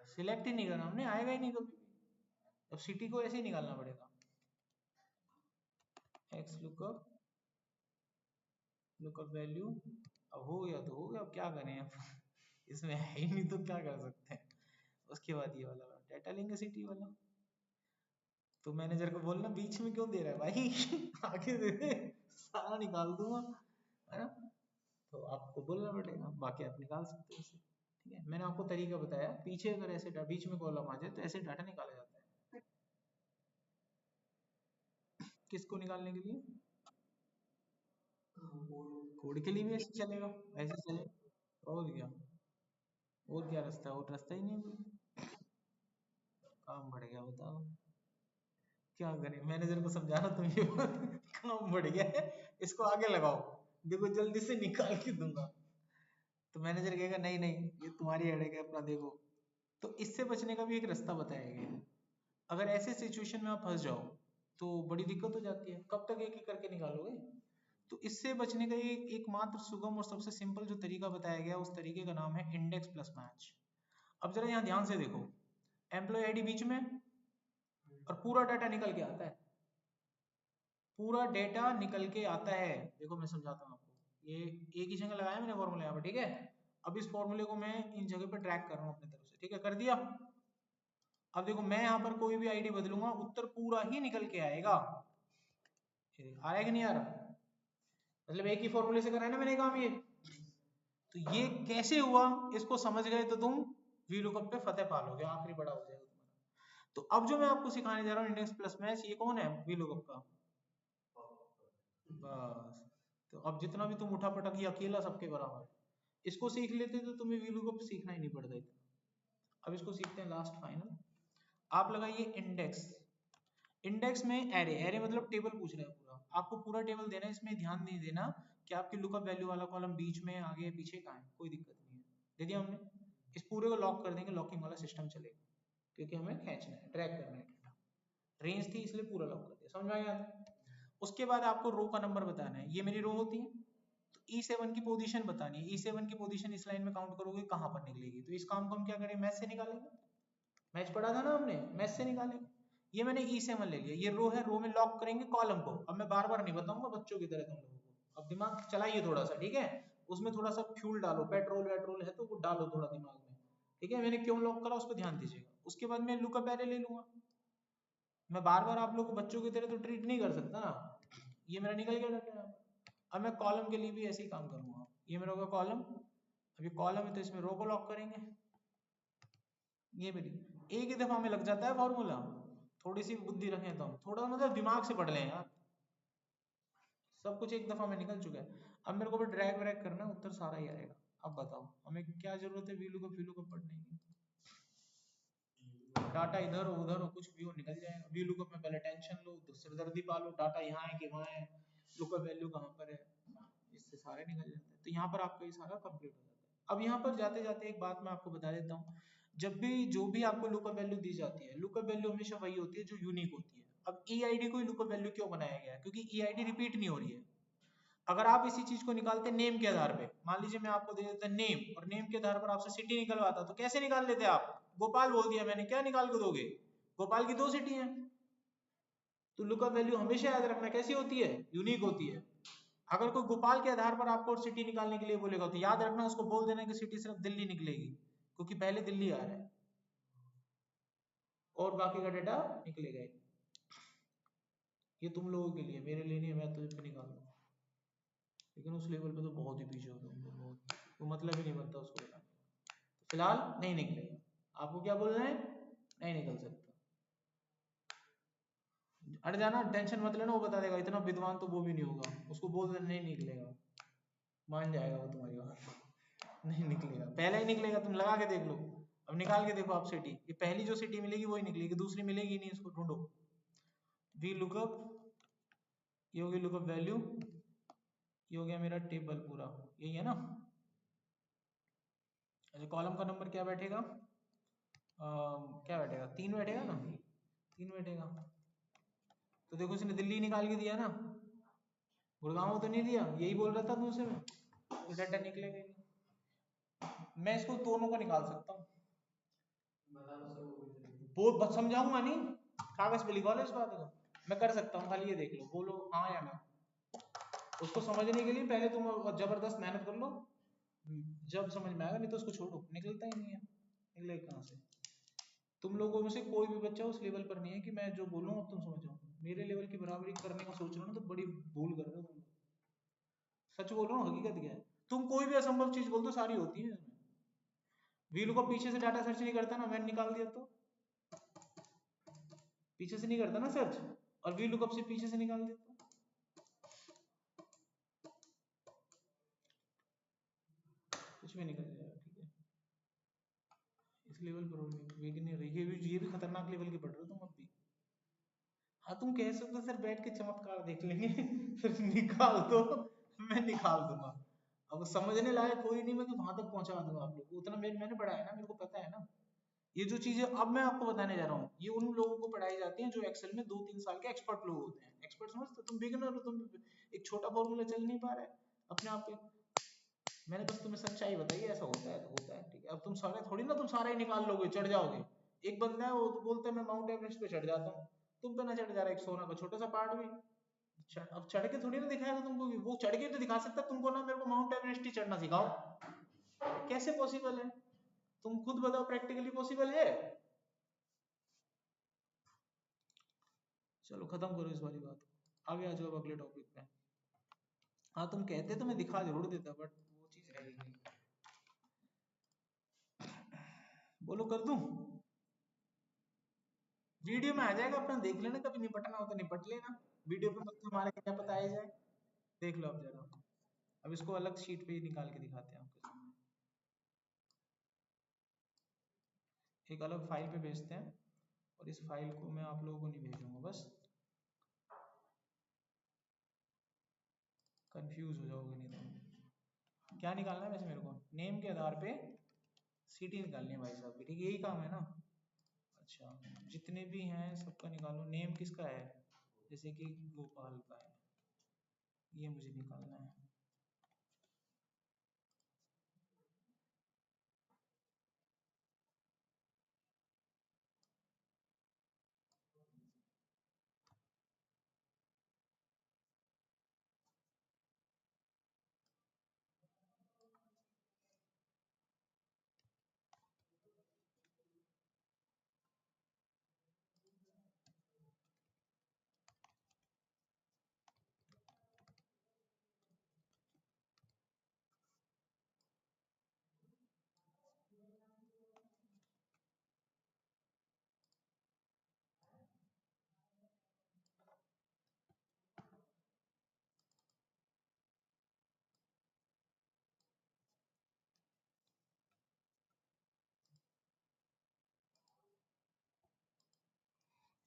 सिलेक्ट ही नहीं करना हमने, आएगा ही नहीं कभी। अब सिटी को ऐसे ही निकालना पड़ेगा। एक्स लुकअप लुकअप वैल्यू, अब हो गया तो हो गया, अब क्या करें अब इसमें है ही नहीं तो क्या कर सकते हैं। उसके बाद ये वाला डेटा लेंगे सिटी वाला, तो मैनेजर को बोलना बीच में क्यों दे रहा है भाई आगे दे दे, सारा निकाल दूंगा, है ना। तो आपको बोलना पड़ेगा, बाकी आप निकाल सकते हो उसे। ठीक है, मैंने आपको तरीका बताया, पीछे अगर ऐसे बीच में कॉलम आ जाए तो ऐसे डाटा निकाला जाता है। किसको निकालने के लिए? कोड के लिए भी ऐसे चलेगा, ऐसे चलेगा। और क्या रास्ता है, और रास्ता ही नहीं कोई। काम बढ़ गया, बताओ क्या करें, मैनेजर को समझाना तुम ये काम बढ़ गया है, इसको आगे लगाओ, देखो जल्दी से निकाल के दूंगा। तो मैनेजर कहेगा नहीं नहीं ये तुम्हारी हेडेक है, अपना देखो। तो इससे बचने का भी एक रास्ता बताया गया है। अगर ऐसे सिचुएशन में आप फंस जाओ तो बड़ी दिक्कत हो जाती है, कब तक एक एक करके निकालोगे। तो इससे बचने का एकमात्र सुगम और सबसे सिंपल जो तरीका बताया गया उस तरीके का नाम है इंडेक्स प्लस मैच। अब जरा यहाँ ध्यान से देखो, एम्प्लॉय आईडी बीच में और पूरा डाटा निकल के आता है, पूरा डेटा निकल के आता है। देखो मैं समझाता हूँ आपको, ये एक ही जगह लगाया मैंने फॉर्मूला यहाँ पर, ठीक है। अब इस फॉर्मूले को मैं इन जगह पर ड्रैग कर रहा हूँ अपनी तरफ से, ठीक है, कर दिया। अब देखो मैं यहाँ पर कोई भी आईडी बदलूंगा उत्तर पूरा ही निकल के आएगा, आ रहा है कि नहीं आ रहा, मतलब एक ही फॉर्मूले से करा है ना मैंने काम ये। तो ये कैसे हुआ इसको समझ गए तो तुम वीलुकअप पे फतेह पालोगे, आखिरी बड़ा हो जाएगा तुम्हारा। तो अब जो मैं आपको सिखाने जा रहा हूँ इंडेक्स प्लस मैच, ये कौन है वीलुकअप का, बस। तो अब जितना भी तुम उठा पटक ये अकेला सबके बराबर, इसको सीख लेते तो तुम्हें वीलुकअप सीखना ही नहीं पड़ता इतना। अब इसको सीखते हैं लास्ट फाइनल। आप लगाइए इंडेक्स, इंडेक्स में एरे, एरे मतलब टेबल पूछ रहा है पूरा, आपको पूरा टेबल देना है, इसमें ध्यान नहीं देना कि आपकी लुकअप वैल्यू वाला कॉलम बीच में आगे पीछे कहाँ है, कोई दिक्कत नहीं है, दे दिया हमने। इस पूरे को लॉक कर देंगे, लॉकिंग वाला सिस्टम चलेगा, क्योंकि हमें खींचना है, ट्रैक करना है डेटा, रेंज थी इसलिए पूरा लॉक कर दिया, समझ में आ गया। उसके बाद आपको रो का नंबर बताना है, ये मेरी रो होती है, तो E7 की पोजीशन बतानी है, E7 की पोजीशन इस लाइन में काउंट करोगे कहाँ पर निकलेगी, तो इस काम को हम क्या करें, मैच से निकालेंगे, मैच पढ़ा था ना हमने, मैच से निकालेंगे। ये मैंने E7 ले लिया, ये रो है, रो में लॉक करेंगे कॉलम को। अब मैं बार बार नहीं बताऊंगा बच्चों की तरह तुम लोगों को, अब दिमाग चलाइए थोड़ा सा, ठीक है। उसमें थोड़ा सा फ्यूल डालो, पेट्रोल वेट्रोल है तो वो डालो थोड़ा दिमाग में, ठीक है। मैंने क्यों लॉक करा उस पर ध्यान दीजिएगा। उसके बाद मैं लुकअप एरे ले लूंगा, मैं बार बार आप लोग को बच्चों की तरह तो ट्रीट नहीं कर सकता ना, ये मेरा निकल गया डाटा यहाँ पर। अब मैं कॉलम के लिए भी ऐसे ही काम करूंगा, ये मेरा होगा कॉलम, अभी कॉलम है तो इसमें रो को लॉक करेंगे, ये मेरी एक ही दफा में लग जाता है फॉर्मूला, थोड़ी सी बुद्धि रखें तो हम, थोड़ा मतलब दिमाग से पढ़ लें यार, सब कुछ एक दफा में निकल चुका है। अब मेरे को भी ड्रैग व्रैग करना है, उत्तर सारा ही आएगा। अब बताओ हमें क्या जरूरत है वीलू को पढ़ने की, डाटा इधर हो उधर हो कुछ भी हो निकल जाएगा। वीलू में पहले टेंशन लो, तो सिरदर्दी पालो, डाटा यहाँ है कि वहाँ है, लुकअप वैल्यू कहाँ पर है, इससे सारे निकल जाते हैं। तो यहाँ पर आपका ये सारा कंप्लीट हो जाता है। अब यहाँ पर जाते जाते एक बात मैं आपको बता देता हूँ, जब भी जो भी आपको लुकअप वैल्यू दी जाती है, लुकअप वैल्यू हमेशा वही होती है जो यूनिक होती है। अब EID को लुकअप वैल्यू क्यों बनाया गया है, क्योंकि EID रिपीट नहीं हो रही है। अगर आप इसी चीज को निकालते नेम के आधार पे, मान लीजिए मैं आपको दे देता नेम, और नेम के आधार पर आपसे सिटी निकलवाता, तो कैसे निकाल लेते आप, गोपाल बोल दिया मैंने, क्या निकाल के दोगे, गोपाल की 2 सिटी हैं। तो लुकअप वैल्यू हमेशा याद रखना कैसी होती है, यूनिक होती है। अगर कोई गोपाल के आधार पर आपको सिटी निकालने के लिए बोलेगा तो याद रखना उसको बोल देना कि सिटी सिर्फ दिल्ली निकलेगी, क्योंकि पहले दिल्ली आ रहा है और बाकी का डेटा निकलेगा। ये तुम लोगों के लिए, मेरे लिए नहीं है, मैं तो पे निकाल दूंगा, लेकिन उस लेवल पे तो बहुत ही पीछे हो तुम लोग, बहुत, तो मतलब ही नहीं बनता उसको बताने का। तो फिलहाल नहीं निकलेगा, आपको क्या बोलना है, नहीं निकल सकता। अरे जाना, टेंशन मत लेना, वो बता देगा, इतना विद्वान तो वो भी नहीं होगा, उसको बोल देना नहीं निकलेगा, मान जाएगा वो तुम्हारी बात नहीं निकलेगा, पहले ही निकलेगा, तुम लगा के देख लो। अब निकाल के देखो आप सिटी, ये पहली जो सिटी मिलेगी वही निकलेगी, दूसरी मिलेगी नहीं, इसको ढूंढो। वी लुकअप, ये होगी लुकअप वैल्यू, ये हो गया मेरा टेबल पूरा, यही है ना। अच्छा कॉलम का नंबर क्या बैठेगा, क्या बैठेगा, 3 बैठेगा ना, 3 बैठेगा। तो देखो इसने दिल्ली निकाल के दिया ना, गुड़गांव तो नहीं दिया, यही बोल रहा था दूसरे में, तो डाटा निकलेगा ही नहीं। मैं इसको दोनों को निकाल सकता हूँ, वो समझाऊंगा नहीं, कागज पे लिखवा लो इस बात को, मैं कर सकता हूँ, खाली ये देख लो, बोलो हाँ या ना। उसको समझने के लिए पहले तुम जबरदस्त मेहनत कर लो, जब समझ में आएगा, नहीं तो उसको छोड़ो, निकलता ही नहीं है, निकलेगा कहाँ से। तुम लोगों में से कोई भी बच्चा उस लेवल पर नहीं है कि मैं जो बोलूँ अब तुम समझ जाओ। मेरे लेवल की बराबरी करने का सोच रहे हो ना, तो बड़ी भूल कर रहे हो तुम। सच बोल रहा हूँ, हकीकत क्या है। तुम कोई भी असंभव चीज बोल दो, सारी होती है इसमें। वीलू को पीछे से डाटा सर्च नहीं करता ना, मैंने निकाल दिया तो पीछे से नहीं करता ना सर्च, और वीलू कब से पीछे से निकाल देता, कुछ भी निकल जाएगा। ठीक है, इस लेवल पर वेट नहीं रही, ये भी खतरनाक लेवल की पढ़ रहे हो तुम अब भी। हाँ तुम कह सकते हो सर बैठ के चमत्कार देख लेंगे फिर निकाल दो, मैं निकाल दूंगा। अब समझने लायक कोई नहीं, मैं तो वहां तक पहुंचा दूंगा आप लोग को, उतना मैंने पढ़ा है ना, मेरे को पता है ना। ये जो चीजें अब मैं आपको बताने जा रहा हूँ, ये उन लोगों को पढ़ाई जाती हैं जो एक्सेल में 2-3 साल के एक्सपर्ट लोग होते हैं। एक्सपर्ट समझते हो, तुम बिगिनर हो, तुम एक छोटा फॉर्मूला चल नहीं पा रहा है अपने आप पे। मैंने बस तुम्हें सच्चाई बताई है, ऐसा होता है तो होता है। ठीक है, अब तुम सारे थोड़ी ना तुम सारा ही निकाल लोगे, चढ़ जाओगे। एक बंदा है वो तो बोलता है मैं माउंट एवरेस्ट पे चढ़ जाता हूँ, तुम पे ना चढ़ जा रहा है एक सोना का छोटा सा पार्ट भी। अब चढ़ के थोड़ी ना दिखाएगा तुमको, वो चढ़ के तो दिखा सकता है तुमको ना, मेरे को माउंट एवरेस्ट ही चढ़ना सिखाओ, कैसे पॉसिबल है? तुम खुद बताओ प्रैक्टिकली पॉसिबल है? चलो खत्म करो इस वाली बात, आगे आ जाओ अगले टॉपिक पे। हाँ तुम कहते तो मैं दिखा जरूर देता, बट वो चीज रह गई। बोलो कर दूं? वीडियो में आ जाएगा, अपना देख लेना, कभी निपटना हो तो निपट लेना। वीडियो पे मतलब हमारा क्या पता आ जाए, देख लो आप जरा। अब इसको अलग शीट पे ही निकाल के दिखाते हैं आपको, एक अलग फाइल पे भेजते हैं, और इस फाइल को मैं आप लोगों को नहीं भेजूंगा, बस कंफ्यूज हो जाओगे नहीं तो। क्या निकालना है वैसे मेरे को, नेम के आधार पे सिटी निकालनी है भाई साहब की, ठीक है, यही काम है ना। अच्छा, जितने भी हैं सबका निकालो, नेम किसका है, जैसे कि गोपाल का है, ये मुझे निकालना है।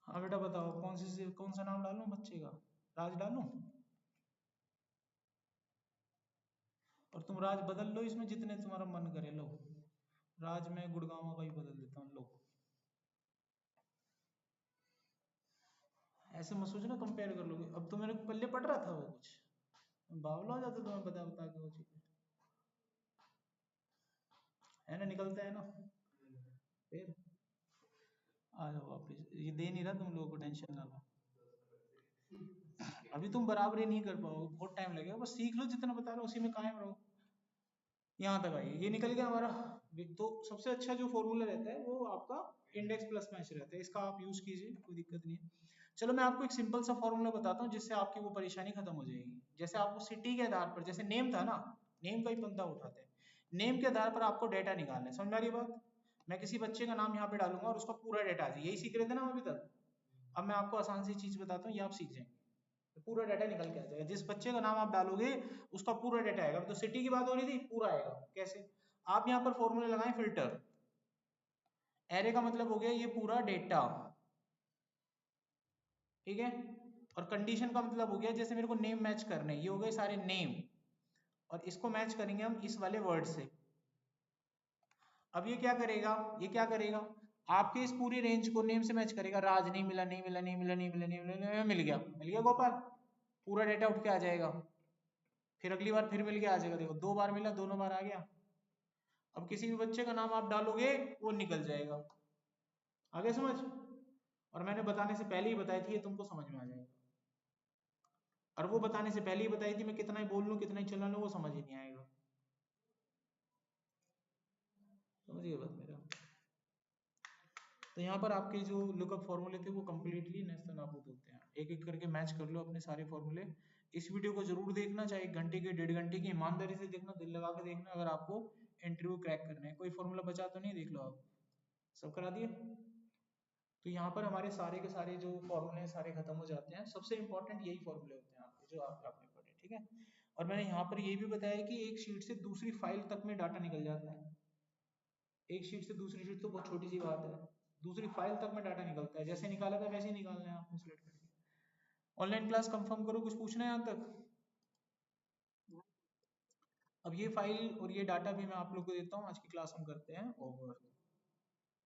हाँ बेटा बताओ, कौन सा नाम डालूं बच्चे का, राज डालूं? और तुम राज बदल लो इसमें, जितने तुम्हारा मन करे लो। राज मैं गुड़गांव का ही बदल देता हूँ, लो। ऐसे मत सोचना कंपेयर कर लोगे, अब तो मेरे पल्ले पड़ रहा था वो कुछ, बावला हो जाता तुम्हें बता बता के वो चीजें, है ना, निकलता है ना। फिर आ जाओ वापिस, ये दे नहीं रहा तुम लोगों को, टेंशन ना लो। अभी तुम बराबरी नहीं कर पाओगे, बहुत टाइम लगेगा, बस सीख लो जितना बता रहा हूँ उसी में कायम रहो। यहाँ तक आइए, ये निकल गया हमारा। तो सबसे अच्छा जो फॉर्मूला रहता है वो आपका इंडेक्स प्लस मैच रहता है, इसका आप यूज कीजिए, कोई दिक्कत नहीं है। चलो मैं आपको एक सिंपल सा फॉर्मूला बताता हूँ जिससे आपकी वो परेशानी खत्म हो जाएगी। जैसे आपको सिटी के आधार पर, जैसे नेम था ना, नेम का ही पंदा उठाते हैं, नेम के आधार पर आपको डेटा निकालना है, समझ आ रही बात। मैं किसी बच्चे का नाम यहाँ पे डालूंगा और उसका पूरा डेटा आ जाए, यही सीख रहे थे ना हम अभी तक। अब मैं आपको आसान सी चीज बताता हूँ, ये आप सीख जाएंगे, तो पूरा डाटा निकल के आ जाएगा। जिस बच्चे का नाम आप डालोगे उसका पूरा डाटा आएगा। तो सिटी की बात हो रही थी, पूरा आएगा। कैसे? आप यहाँ पर फॉर्मूला लगाएं, फिल्टर एरे का मतलब हो गया ये पूरा डेटा, ठीक है। और कंडीशन का मतलब हो गया, जैसे मेरे को नेम मैच करने, ये हो गए सारे नेम, और इसको मैच करेंगे हम इस वाले वर्ड से। अब ये क्या करेगा, ये क्या करेगा, आपके इस पूरी रेंज को नेम से मैच करेगा। राज नहीं मिला, नहीं मिला, नहीं मिला, नहीं मिला, नहीं मिला, नहीं मिला, मिल गया, मिल गया गोपाल, पूरा डेटा उठ के आ जाएगा। फिर अगली बार फिर मिल गया आ जाएगा, देखो 2 बार मिला, दोनों बार आ गया। अब किसी भी बच्चे का नाम आप डालोगे वो निकल जाएगा, आगे समझ। और मैंने बताने से पहले ही बताई थी, ये तुमको समझ में आ जाएगा। और वो बताने से पहले ही बताई थी मैं कितना ही बोल लूँ कितना ही चला लूँ वो समझ ही नहीं आएगा। समझिए बात मेरा। तो यहाँ पर आपके जो लुकअप फॉर्मूले थे वो कम्प्लीटली नेस्त नाबूद होते हैं। एक एक करके मैच कर लो अपने सारे फॉर्मूले। इस वीडियो को जरूर देखना, चाहे 1 घंटे की 1.5 घंटे की, ईमानदारी से देखना, दिल लगा के देखना, अगर आपको इंटरव्यू क्रैक करना है। कोई फॉर्मूला बचा तो नहीं, देख लो आप। सब करा दिए। तो यहाँ पर हमारे सारे के सारे जो फॉर्मूले हैं सारे खत्म हो जाते हैं। सबसे इंपॉर्टेंट यही फॉर्मूले होते हैं आपके जो आपने पढ़े, ठीक है। और मैंने यहाँ पर ये भी बताया कि एक शीट से दूसरी फाइल तक में डाटा निकल जाता है। एक शीट से दूसरी शीट तो बहुत छोटी सी बात है, दूसरी फाइल तक में डाटा निकलता है। जैसे निकाला था वैसे ही निकालना है आपको सिलेक्ट करके। ऑनलाइन क्लास कंफर्म करो, कुछ पूछना है यहाँ तक? अब ये फाइल और ये डाटा भी मैं आप लोग को देता हूँ। आज की क्लास हम करते हैं ओवर।